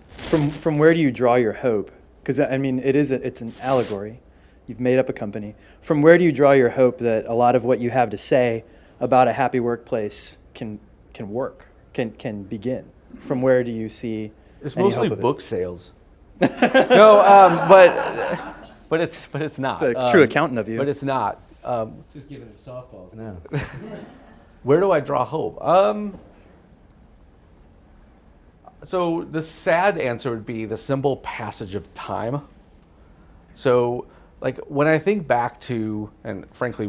From where do you draw your hope? Because it's an allegory. You've made up a company. From where do you draw your hope that a lot of what you have to say about a happy workplace can work, can begin? From where do you see? It's any mostly hope of it? book sales. No, but it's not. It's a true accountant of you. But it's not. Just giving it softballs now. Where do I draw hope? So the sad answer would be the simple passage of time. So, like, when I think back to, and frankly,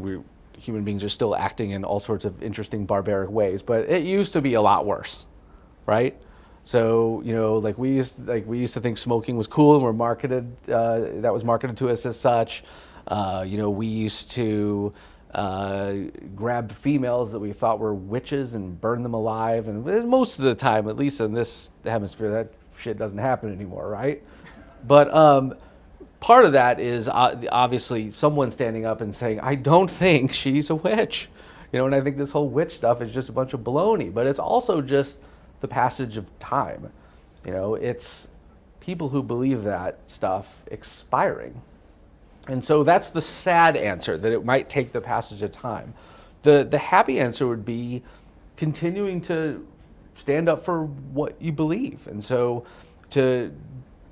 human beings are still acting in all sorts of interesting, barbaric ways, but it used to be a lot worse, right? So, we used to think smoking was cool, and that was marketed to us as such. We used to grab females that we thought were witches and burn them alive. And most of the time, at least in this hemisphere, that shit doesn't happen anymore, right? But part of that is obviously someone standing up and saying, I don't think she's a witch. And I think this whole witch stuff is just a bunch of baloney. But it's also just the passage of time. It's people who believe that stuff expiring. And so that's the sad answer, that it might take the passage of time. The happy answer would be continuing to stand up for what you believe. And so to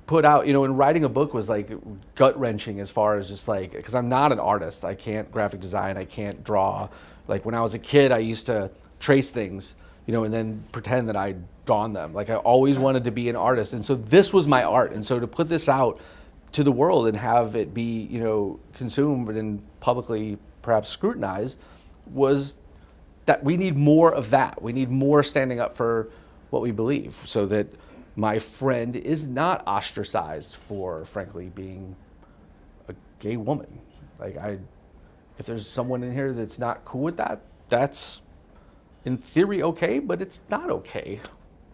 put out, and writing a book was like gut-wrenching as far as just like, because I'm not an artist. I can't graphic design, I can't draw. Like when I was a kid, I used to trace things, and then pretend that I'd drawn them. Like I always wanted to be an artist. And so this was my art. And so to put this out to the world and have it be, consumed and publicly perhaps scrutinized, was that we need more of that. We need more standing up for what we believe, so that my friend is not ostracized for, frankly, being a gay woman. If there's someone in here that's not cool with that, that's in theory okay, but it's not okay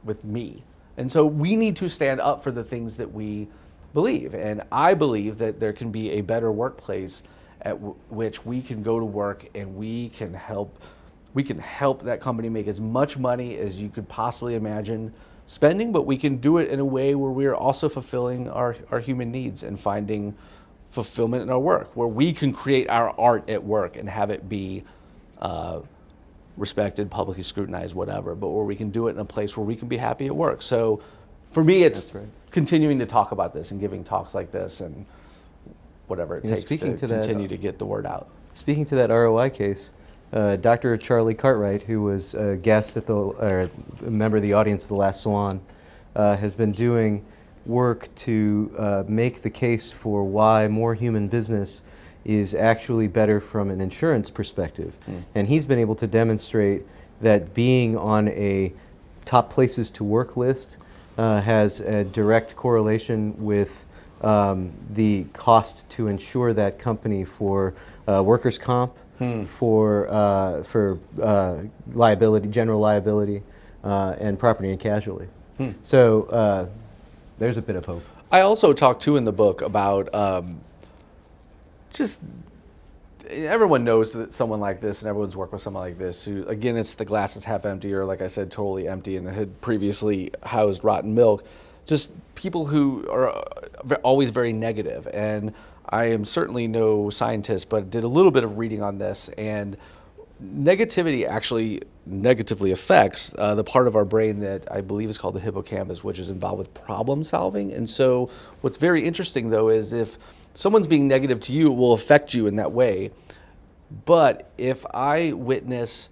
with me. And so we need to stand up for the things that we believe. And I believe that there can be a better workplace at which we can go to work and we can help that company make as much money as you could possibly imagine spending, but we can do it in a way where we are also fulfilling our human needs and finding fulfillment in our work, where we can create our art at work and have it be respected, publicly scrutinized, whatever, but where we can do it in a place where we can be happy at work. So for me, it's continuing to talk about this and giving talks like this and whatever it takes to continue to get the word out. Speaking to that ROI case, Dr. Charlie Cartwright, who was a guest at or a member of the audience at the last salon, has been doing work to make the case for why more human business is actually better from an insurance perspective. And he's been able to demonstrate that being on a top places to work list has a direct correlation with the cost to insure that company for workers' comp, for liability, general liability, and property and casualty. So there's a bit of hope. I also talk too in the book about just everyone knows that someone like this, and everyone's worked with someone like this who, again, it's the glass is half empty, or like I said, totally empty, and it had previously housed rotten milk. Just people who are always very negative. And I am certainly no scientist, but did a little bit of reading on this, and negativity actually negatively affects the part of our brain that I believe is called the hippocampus, which is involved with problem solving. And so what's very interesting, though, is if someone's being negative to you, it will affect you in that way. But if I witness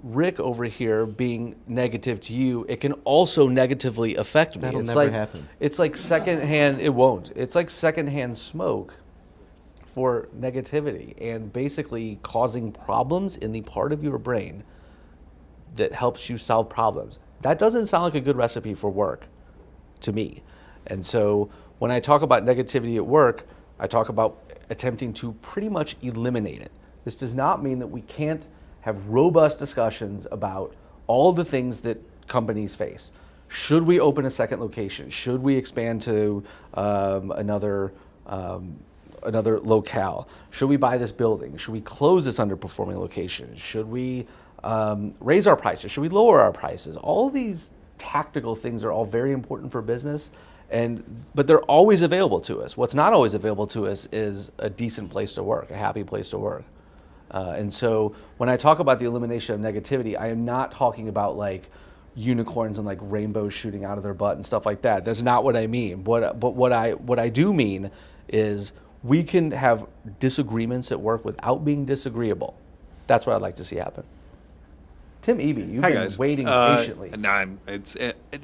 Rick over here being negative to you, it can also negatively affect me. That'll never happen. It's like secondhand, it won't. It's like secondhand smoke for negativity and basically causing problems in the part of your brain that helps you solve problems. That doesn't sound like a good recipe for work to me. And so when I talk about negativity at work, I talk about attempting to pretty much eliminate it. This does not mean that we can't have robust discussions about all the things that companies face. Should we open a second location? Should we expand to another locale? Should we buy this building? Should we close this underperforming location? Should we raise our prices? Should we lower our prices? All these tactical things are all very important for business, but they're always available to us. What's not always available to us is a decent place to work, a happy place to work. And so when I talk about the elimination of negativity, I am not talking about like unicorns and like rainbows shooting out of their butt and stuff like that. That's not what I mean. But what I do mean is we can have disagreements at work without being disagreeable. That's what I'd like to see happen. Tim Eby, you've been waiting patiently. It's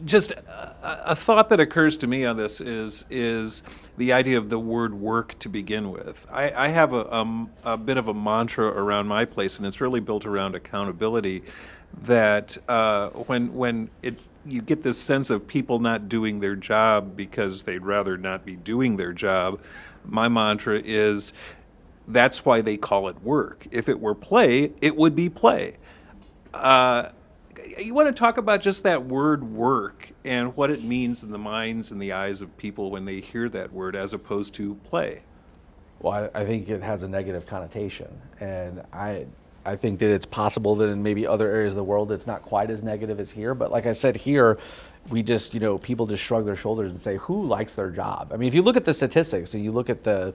just a thought that occurs to me on this is the idea of the word work to begin with. I have a bit of a mantra around my place, and it's really built around accountability. That when you get this sense of people not doing their job because they'd rather not be doing their job, my mantra is that's why they call it work. If it were play, it would be play. You want to talk about just that word work and what it means in the minds and the eyes of people when they hear that word as opposed to play? Well, I think it has a negative connotation, and I think that it's possible that in maybe other areas of the world it's not quite as negative as here. But like I said, here we just, people just shrug their shoulders and say, who likes their job? I mean, if you look at the statistics and you look at the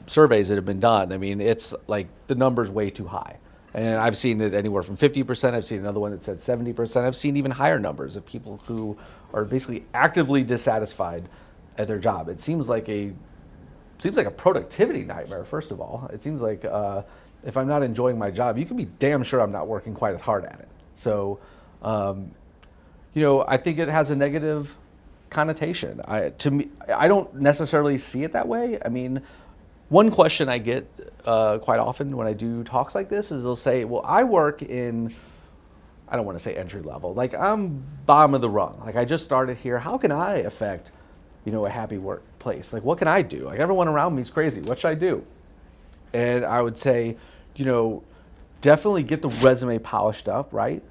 surveys that have been done, I mean, it's like the number's way too high. And I've seen it anywhere from 50%. I've seen another one that said 70%. I've seen even higher numbers of people who are basically actively dissatisfied at their job. It seems like a productivity nightmare, first of all. It seems like if I'm not enjoying my job, you can be damn sure I'm not working quite as hard at it. So, I think it has a negative connotation. To me, I don't necessarily see it that way. I mean, one question I get quite often when I do talks like this is they'll say, well, I work in, I don't want to say entry level, like I'm bottom of the rung. Like I just started here. How can I affect, a happy workplace? Like what can I do? Like everyone around me is crazy. What should I do? And I would say, definitely get the resume polished up, right?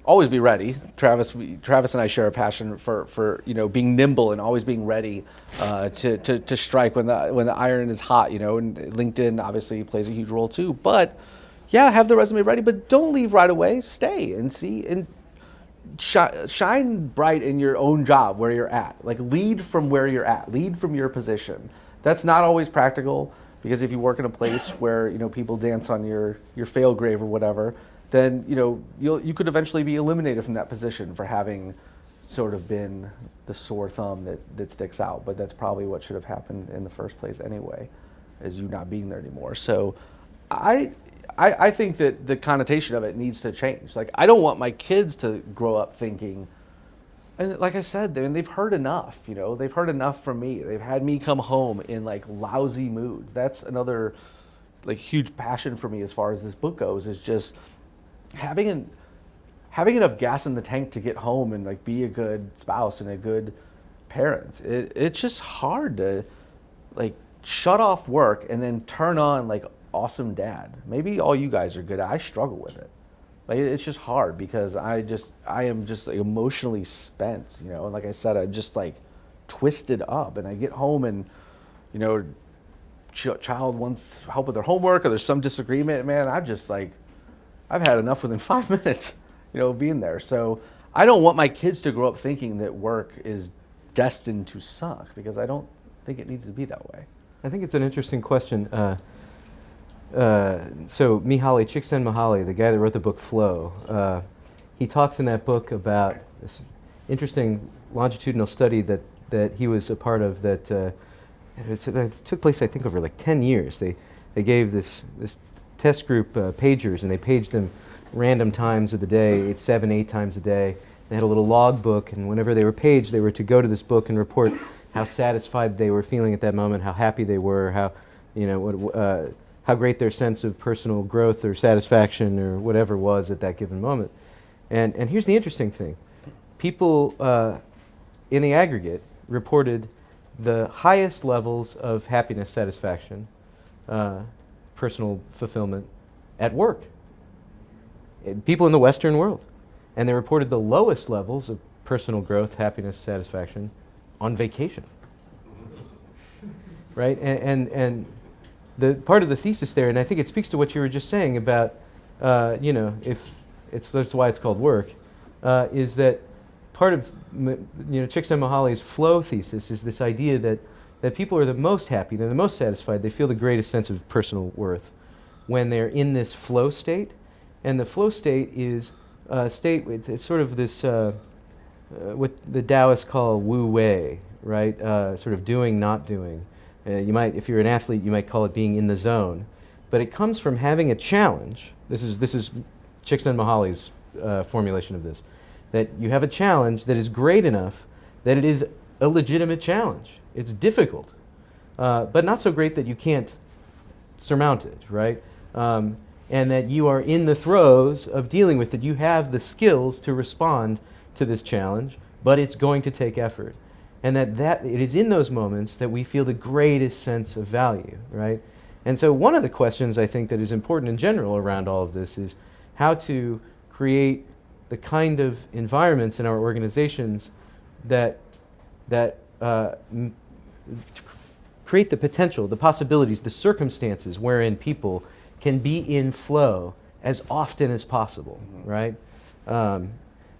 Always be ready. Travis and I share a passion for being nimble and always being ready to strike when the iron is hot. And LinkedIn obviously plays a huge role too. But yeah, have the resume ready, but don't leave right away. Stay and see and shine bright in your own job where you're at. Like lead from where you're at. Lead from your position. That's not always practical. Because if you work in a place where, you know, people dance on your fail grave or whatever, then, you know, you could eventually be eliminated from that position for having sort of been the sore thumb that sticks out. But that's probably what should have happened in the first place anyway, is you not being there anymore. So I think that the connotation of it needs to change. Like, I don't want my kids to grow up thinking, and like I said, they've heard enough, you know, they've heard enough from me. They've had me come home in like lousy moods. That's another like huge passion for me as far as this book goes, is just having enough gas in the tank to get home and like be a good spouse and a good parent. It's just hard to like shut off work and then turn on like awesome dad. Maybe all you guys are good at. I struggle with it. Like, it's just hard because I am just like emotionally spent, you know. And like I said, I'm just like twisted up, and I get home and, you know, child wants help with their homework or there's some disagreement. Man, I've had enough within 5 minutes, you know, being there. So I don't want my kids to grow up thinking that work is destined to suck, because I don't think it needs to be that way. I think it's an interesting question. So Mihaly Csikszentmihalyi, the guy that wrote the book Flow, he talks in that book about this interesting longitudinal study that he was a part of that it took place, I think, over like 10 years. They gave this test group pagers, and they paged them random times of the day, 8 times a day. They had a little log book, and whenever they were paged, they were to go to this book and report how satisfied they were feeling at that moment, how happy they were, how, you know, how great their sense of personal growth or satisfaction or whatever was at that given moment. And here's the interesting thing. People in the aggregate reported the highest levels of happiness, satisfaction, personal fulfillment at work. People in the Western world. And they reported the lowest levels of personal growth, happiness, satisfaction on vacation. Right? And the part of the thesis there, and I think it speaks to what you were just saying about, you know, that's why it's called work, is that part of, you know, Csikszentmihalyi's flow thesis is this idea that people are the most happy, they're the most satisfied, they feel the greatest sense of personal worth when they're in this flow state. And the flow state is a state, it's sort of this, what the Taoists call wu wei, right? Sort of doing, not doing. You might, if you're an athlete, you might call it being in the zone. But it comes from having a challenge. This is Csikszentmihalyi's formulation of this. That you have a challenge that is great enough that it is a legitimate challenge. It's difficult, but not so great that you can't surmount it, right? And that you are in the throes of dealing with it. You have the skills to respond to this challenge, but it's going to take effort. And that it is in those moments that we feel the greatest sense of value, right? And so one of the questions I think that is important in general around all of this is how to create the kind of environments in our organizations that create the potential, the possibilities, the circumstances wherein people can be in flow as often as possible, right?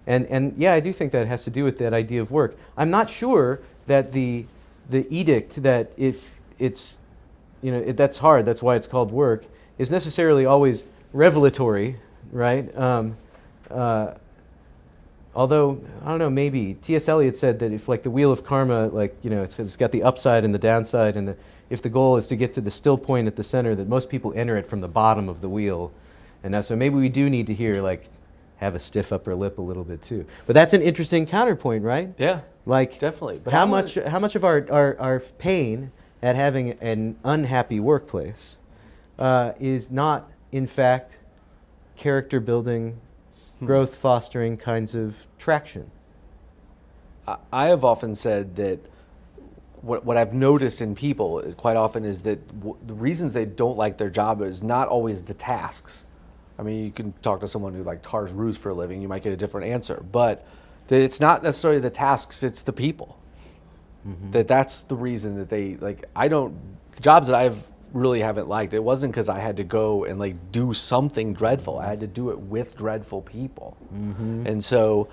And yeah, I do think that has to do with that idea of work. I'm not sure that the edict that if it's, you know, that's hard, that's why it's called work, is necessarily always revelatory, right? Although, I don't know, maybe. T.S. Eliot said that if, like, the wheel of karma, like, you know, it's got the upside and the downside, and if the goal is to get to the still point at the center, that most people enter it from the bottom of the wheel. And so maybe we do need to hear, like, have a stiff upper lip a little bit too. But that's an interesting counterpoint, right? Yeah, like definitely. But how much of our pain at having an unhappy workplace is not, in fact, character building, growth fostering kinds of traction? I have often said that what I've noticed in people quite often is that the reasons they don't like their job is not always the tasks. I mean, you can talk to someone who like tars roofs for a living, you might get a different answer. But it's not necessarily the tasks, it's the people. That's the reason that they, like, the jobs that I've really haven't liked, it wasn't because I had to go and like do something dreadful. I had to do it with dreadful people. And so...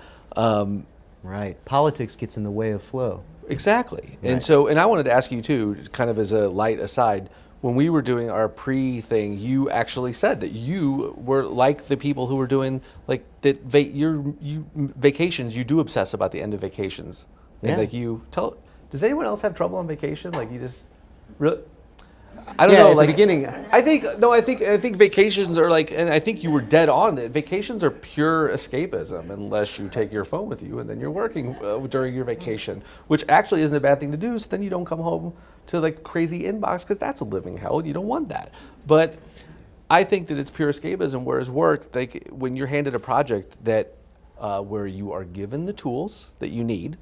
right. Politics gets in the way of flow. Exactly. Right. And so, and I wanted to ask you too, kind of as a light aside, when we were doing our pre-thing, you actually said that you were like the people who were doing like that. Vacations, you do obsess about the end of vacations. Yeah. And like you tell. Does anyone else have trouble on vacation? Like you just, really? I don't Yeah, know. at the Like beginning- I think vacations are like, and I think you were dead on that. Vacations are pure escapism unless you take your phone with you and then you're working during your vacation, which actually isn't a bad thing to do. So then you don't come home to like crazy inbox because that's a living hell. You don't want that. But I think that it's pure escapism. Whereas work, like when you're handed a project that where you are given the tools that you need,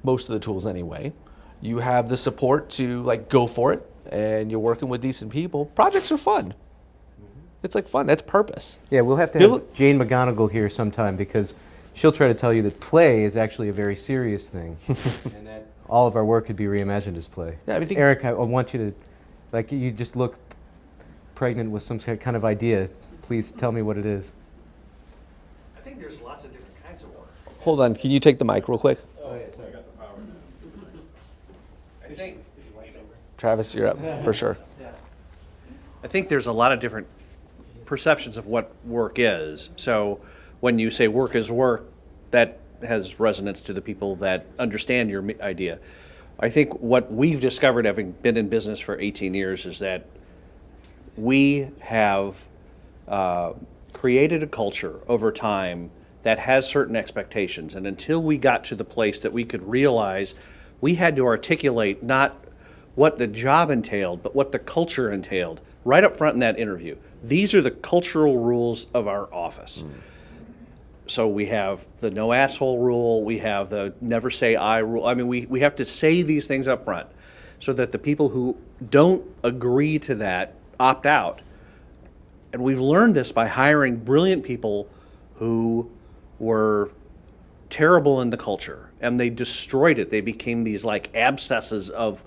most of the tools anyway. You have the support to like go for it, and you're working with decent people. Projects are fun. It's like fun. That's purpose. Yeah, we'll have to People- have Jane McGonigal here sometime because she'll try to tell you that play is actually a very serious thing, and that all of our work could be reimagined as play. Yeah, I think- Eric, I want you to, like, you just look pregnant with some kind of idea. Please tell me what it is. I think there's lots of different kinds of work. Hold on. Can you take the mic real quick? I think, Travis, you're up for sure. I think there's a lot of different perceptions of what work is. So when you say work is work, that has resonance to the people that understand your idea. I think what we've discovered, having been in business for 18 years, is that we have created a culture over time that has certain expectations. And until we got to the place that we could realize we had to articulate not what the job entailed, but what the culture entailed, right up front in that interview. These are the cultural rules of our office. So we have the no asshole rule, we have the never say I rule. I mean, we have to say these things up front so that the people who don't agree to that opt out. And we've learned this by hiring brilliant people who were terrible in the culture, and they destroyed it. They became these like abscesses of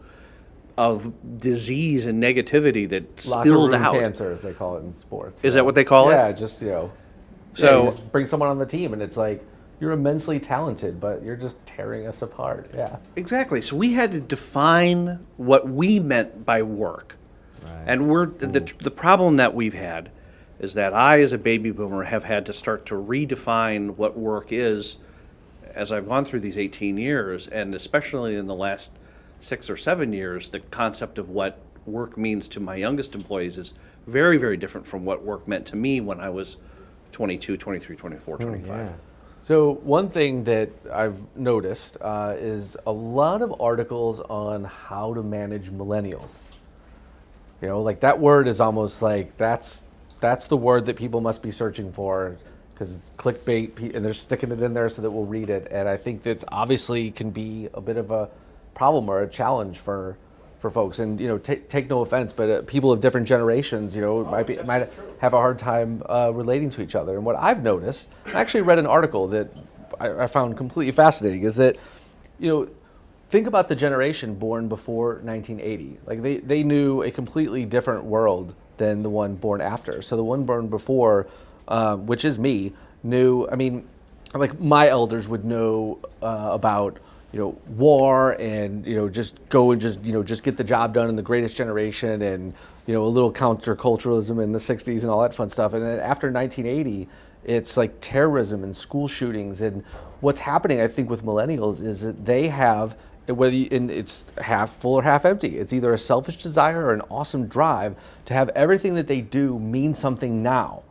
disease and negativity that Locker spilled room out. cancer, as they call it in sports. Is that what they call it? Yeah, just So- you just bring someone on the team, and it's like you're immensely talented, but you're just tearing us apart. Yeah. Exactly. So we had to define what we meant by work. And the problem that we've had is that I, as a baby boomer, have had to start to redefine what work is as I've gone through these 18 years, and especially in the last 6 or 7 years, the concept of what work means to my youngest employees is very, very different from what work meant to me when I was 22, 23, 24, 25. So one thing that I've noticed is a lot of articles on how to manage millennials. You know, like that word is almost like that's the word that people must be searching for because it's clickbait, and they're sticking it in there so that we'll read it. And I think that obviously can be a bit of a problem or a challenge for folks. And you know, take no offense, but people of different generations, you know, might have a hard time relating to each other. And what I've noticed, I actually read an article that I found completely fascinating, is that, you know, think about the generation born before 1980. Like they knew a completely different world than the one born after. So the one born before, which is me, knew, I mean, like my elders would know about, you know, war and, you know, just go and just get the job done in the Greatest Generation and, you know, a little counterculturalism in the 60s and all that fun stuff. And then after 1980, it's like terrorism and school shootings. And what's happening, I think, with millennials is that they have, it's half full or half empty. It's either a selfish desire or an awesome drive to have everything that they do mean something now.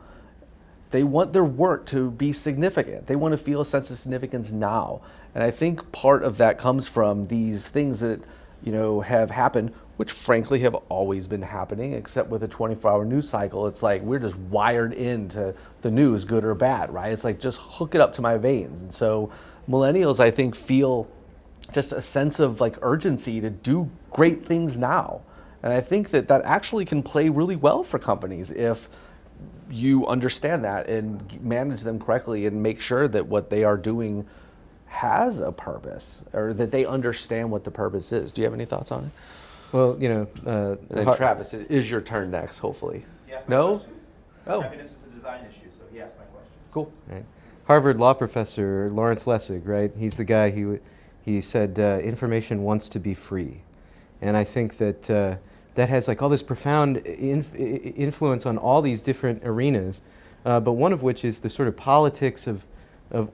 They want their work to be significant. They want to feel a sense of significance now. And I think part of that comes from these things that, you know, have happened, which frankly have always been happening, except with a 24-hour news cycle. It's like we're just wired into the news, good or bad, right? It's like just hook it up to my veins. And so millennials, I think, feel just a sense of like urgency to do great things now. And I think that actually can play really well for companies if you understand that and manage them correctly and make sure that what they are doing has a purpose, or that they understand what the purpose is. Do you have any thoughts on it? Well, you know, And then Travis, it is your turn next, hopefully. He asked my No? question. Oh, Happiness is a design issue, so he asked my question. cool. right. Harvard law professor Lawrence Lessig, right? He's the guy he said information wants to be free, and I think that that has like all this profound influence on all these different arenas, but one of which is the sort of politics of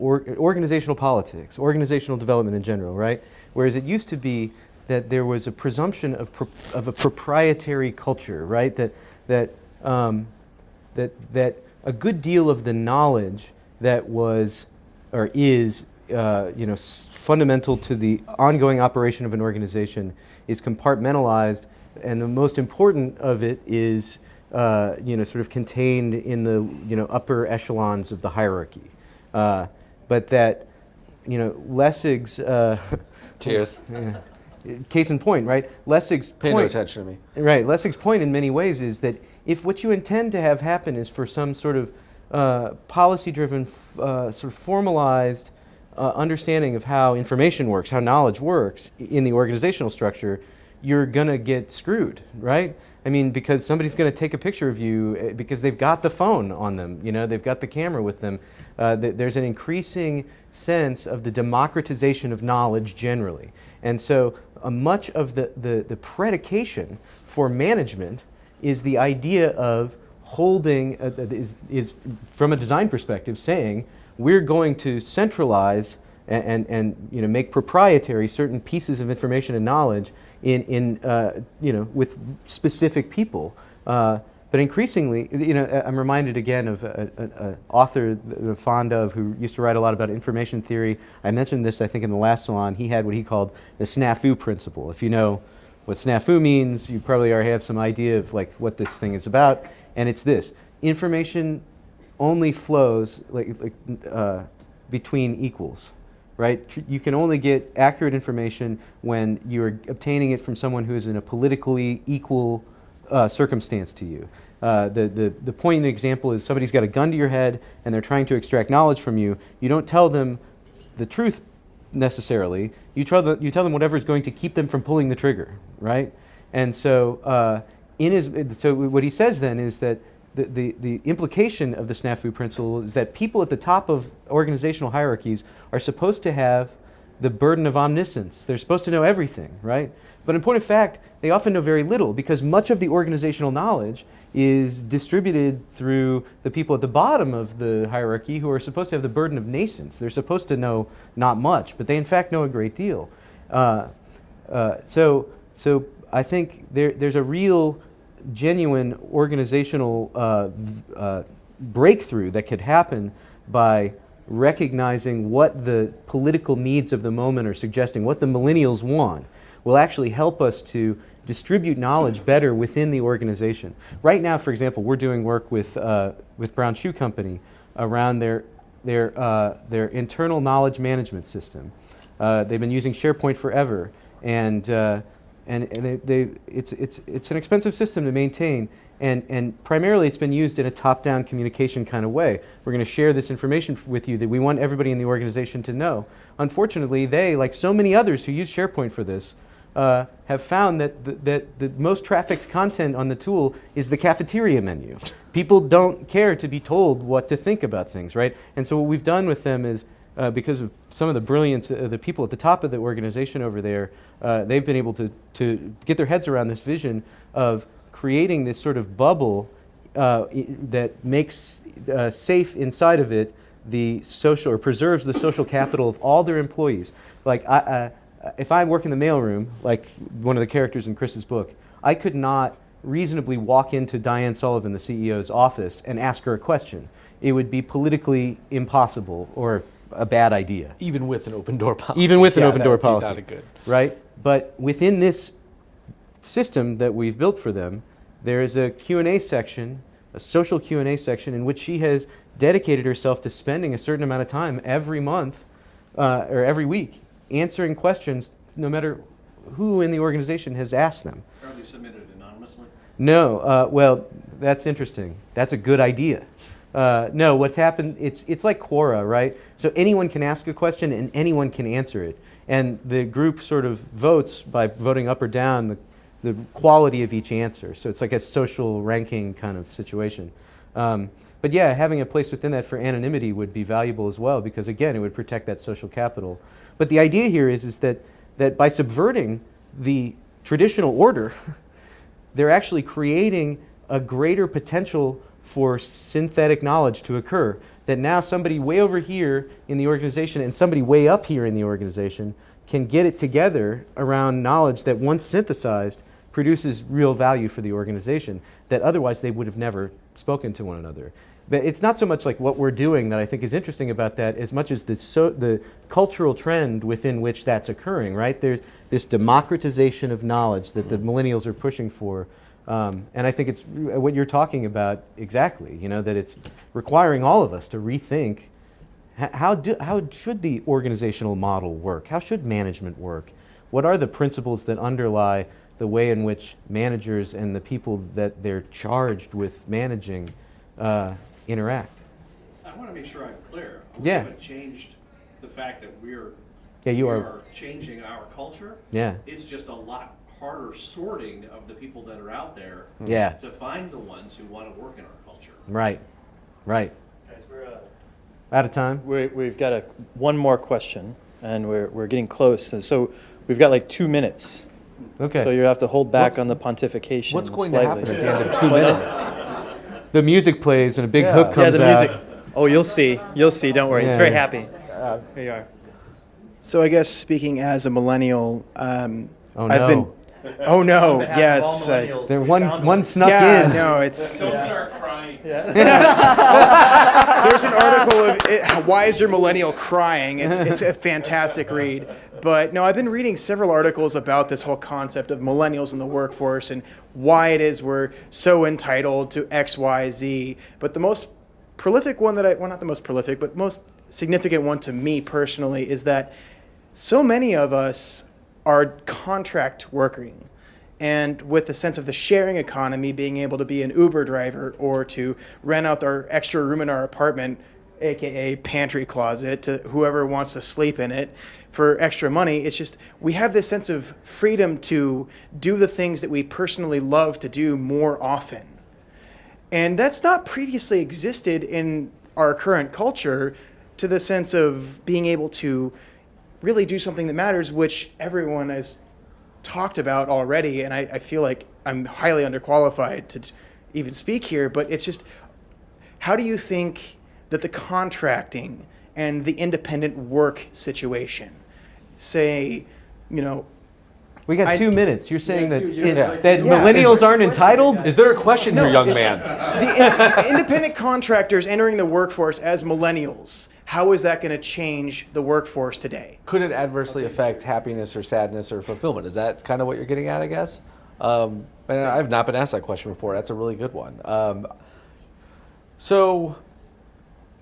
organizational politics, organizational development in general, right? Whereas it used to be that there was a presumption of a proprietary culture, right? That a good deal of the knowledge that was or is fundamental to the ongoing operation of an organization is compartmentalized, and the most important of it is sort of contained in the upper echelons of the hierarchy. But that Lessig's Cheers. case in point, right? Lessig's Pay no point, attention to me. right? Lessig's point in many ways is that if what you intend to have happen is for some sort of policy-driven, sort of formalized understanding of how information works, how knowledge works in the organizational structure, you're gonna get screwed, right? I mean, because somebody's going to take a picture of you because they've got the phone on them, they've got the camera with them. There's an increasing sense of the democratization of knowledge generally. And so much of the predication for management is the idea of holding, is from a design perspective, saying we're going to centralize and make proprietary certain pieces of information and knowledge with specific people. But increasingly, I'm reminded again of an author that I'm fond of who used to write a lot about information theory. I mentioned this, I think, in the last salon. He had what he called the snafu principle. If you know what snafu means, you probably already have some idea of like what this thing is about. And it's this: information only flows between equals. Right? You can only get accurate information when you're obtaining it from someone who is in a politically equal circumstance to you. The poignant example is somebody's got a gun to your head and they're trying to extract knowledge from you. You don't tell them the truth necessarily. You tell them whatever is going to keep them from pulling the trigger, right? And so so what he says then is that the implication of the snafu principle is that people at the top of organizational hierarchies are supposed to have the burden of omniscience. They're supposed to know everything, right? But in point of fact, they often know very little because much of the organizational knowledge is distributed through the people at the bottom of the hierarchy who are supposed to have the burden of nascence. They're supposed to know not much, but they in fact know a great deal. So I think there's a real genuine organizational breakthrough that could happen by recognizing what the political needs of the moment are suggesting, what the millennials want, will actually help us to distribute knowledge better within the organization. Right now, for example, we're doing work with Brown Shoe Company around their internal knowledge management system. They've been using SharePoint forever, and it's an expensive system to maintain, and primarily it's been used in a top-down communication kind of way. We're going to share this information with you that we want everybody in the organization to know. Unfortunately, they, like so many others who use SharePoint for this, have found that the most trafficked content on the tool is the cafeteria menu. People don't care to be told what to think about things, right? And so what we've done with them is, because of some of the brilliance of the people at the top of the organization over there, they've been able to get their heads around this vision of creating this sort of bubble that makes safe inside of it the social, or preserves the social capital of all their employees. Like, if I work in the mailroom, like one of the characters in Chris's book, I could not reasonably walk into Diane Sullivan, the CEO's office, and ask her a question. It would be politically impossible or a bad idea. Even with an open door policy. Even with an open door that would be policy. not good. Right? But within this system that we've built for them, there is a Q&A section, a social Q&A section, in which she has dedicated herself to spending a certain amount of time every month or every week answering questions no matter who in the organization has asked them. Are they submitted anonymously? No, well, that's interesting. That's a good idea. No, what's happened, it's like Quora, right? So anyone can ask a question and anyone can answer it. And the group sort of votes by voting up or down the quality of each answer. So it's like a social ranking kind of situation. But yeah, having a place within that for anonymity would be valuable as well, because again, it would protect that social capital. But the idea here is that by subverting the traditional order, they're actually creating a greater potential for synthetic knowledge to occur. That now somebody way over here in the organization and somebody way up here in the organization can get it together around knowledge that once synthesized produces real value for the organization that otherwise they would have never spoken to one another. But it's not so much like what we're doing that I think is interesting about that as much as the cultural trend within which that's occurring, right? There's this democratization of knowledge that the millennials are pushing for. And I think it's what you're talking about exactly, that it's requiring all of us to rethink how should the organizational model work? How should management work? What are the principles that underlie the way in which managers and the people that they're charged with managing interact? I want to make sure I'm clear. Yeah. We haven't changed the fact that we you are changing our culture. Yeah. It's just a lot harder sorting of the people that are out there Yeah. to find the ones who want to work in our culture. Right. Right. Guys, we're Out of time? We've got one more question, and we're getting close. And so we've got like 2 minutes. Okay. So you have to hold back What's- on the pontification. What's going slightly. to happen at the end of 2 minutes? The music plays and a big hook Yeah, comes the out. music. Oh, you'll see. You'll see. Don't worry. It's Yeah. very happy. Here you are. So I guess speaking as a millennial, Oh, I've no. been. Oh no! On behalf of Yes. all millennials, Then we one found snuck Yeah. in. No. It's. Start crying. There's an article of why is your millennial crying? It's a fantastic read. But no, I've been reading several articles about this whole concept of millennials in the workforce and why it is we're so entitled to X, Y, Z. But the most prolific one not the most prolific, but most significant one to me personally is that so many of us are contract working. And with the sense of the sharing economy, being able to be an Uber driver or to rent out our extra room in our apartment, aka pantry closet, to whoever wants to sleep in it for extra money, it's just we have this sense of freedom to do the things that we personally love to do more often. And that's not previously existed in our current culture, to the sense of being able to really do something that matters, which everyone has talked about already, and I feel like I'm highly underqualified to even speak here, but it's just, how do you think that the contracting and the independent work situation, say, We got I- 2 minutes. You're saying that Yeah. that Yeah. millennials aren't entitled? Is there a question here, young it's- man? the independent contractors entering the workforce as millennials, how is that going to change the workforce today? Could it adversely affect happiness or sadness or fulfillment? Is that kind of what you're getting at, I guess? And I've not been asked that question before. That's a really good one. So,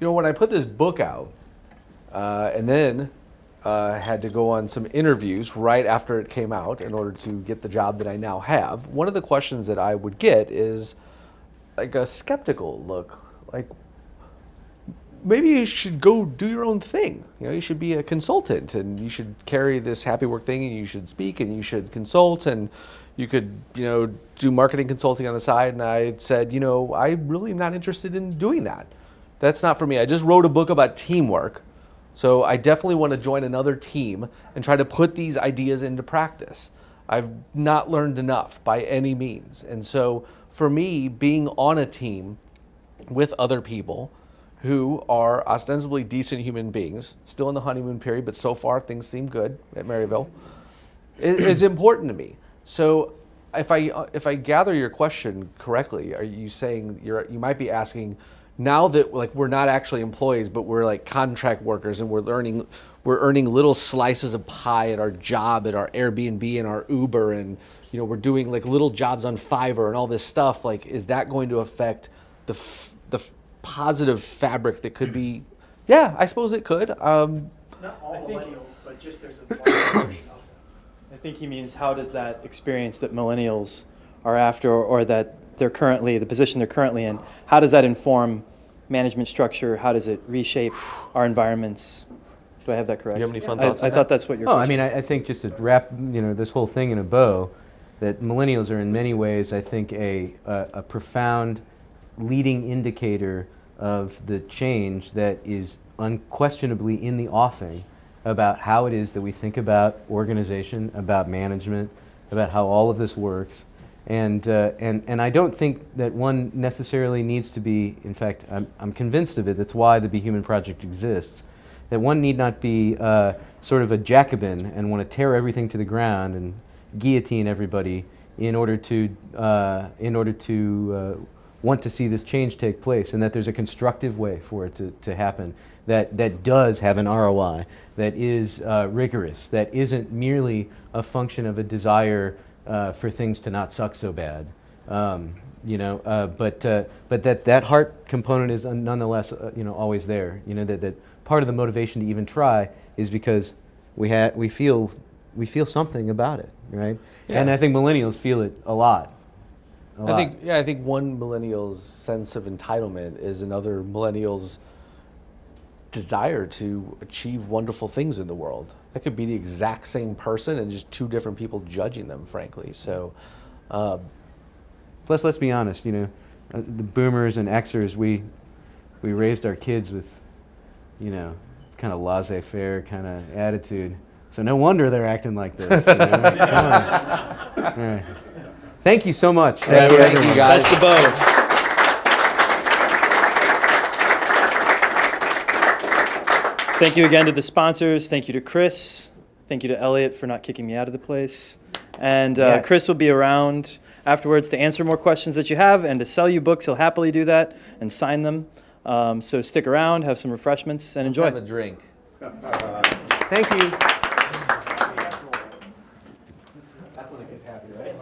when I put this book out, and then had to go on some interviews right after it came out in order to get the job that I now have, one of the questions that I would get is like a skeptical look, like, maybe you should go do your own thing. You should be a consultant and you should carry this Happywork thing and you should speak and you should consult and you could, do marketing consulting on the side. And I said, I really am not interested in doing that. That's not for me. I just wrote a book about teamwork. So I definitely want to join another team and try to put these ideas into practice. I've not learned enough by any means. And so for me, being on a team with other people who are ostensibly decent human beings, still in the honeymoon period, but so far things seem good at Maryville, is important to me. So if I gather your question correctly, are you saying you might be asking, now that we're not actually employees, but we're like contract workers and we're earning little slices of pie at our job, at our Airbnb and our Uber, and we're doing like little jobs on Fiverr and all this stuff, is that going to affect the positive fabric that could be? Yeah, I suppose it could. Not all millennials, but just there's a large portion of them. I think he means, how does that experience that millennials are after, or that the position they're currently in, how does that inform management structure? How does it reshape our environments? Do I have that correct? You have any fun thoughts I on thought that? that's what your Oh, question I think just to wrap, this whole thing in a bow, that millennials are in many ways, I think, a profound leading indicator of the change that is unquestionably in the offing about how it is that we think about organization, about management, about how all of this works. And I don't think that one necessarily needs to be, in fact, I'm convinced of it, that's why the Be Human Project exists, that one need not be sort of a Jacobin and want to tear everything to the ground and guillotine everybody in order to want to see this change take place, and that there's a constructive way for it to happen that does have an ROI, that is rigorous, that isn't merely a function of a desire for things to not suck so bad. But that heart component is nonetheless always there. That part of the motivation to even try is because we feel something about it, right? Yeah. And I think millennials feel it a lot. I think one millennial's sense of entitlement is another millennial's desire to achieve wonderful things in the world. That could be the exact same person and just two different people judging them, frankly. So, plus, let's be honest. The boomers and Xers, we raised our kids with, kind of laissez-faire kind of attitude. So no wonder they're acting like this. Come on. All right. Thank you so much. Thank you, guys. That's the bow. Thank you again to the sponsors. Thank you to Chris. Thank you to Eliot for not kicking me out of the place. And Yes. Chris will be around afterwards to answer more questions that you have and to sell you books. He'll happily do that and sign them. So stick around, have some refreshments, and enjoy. Have a drink. Thank you. That's when it gets happy, right?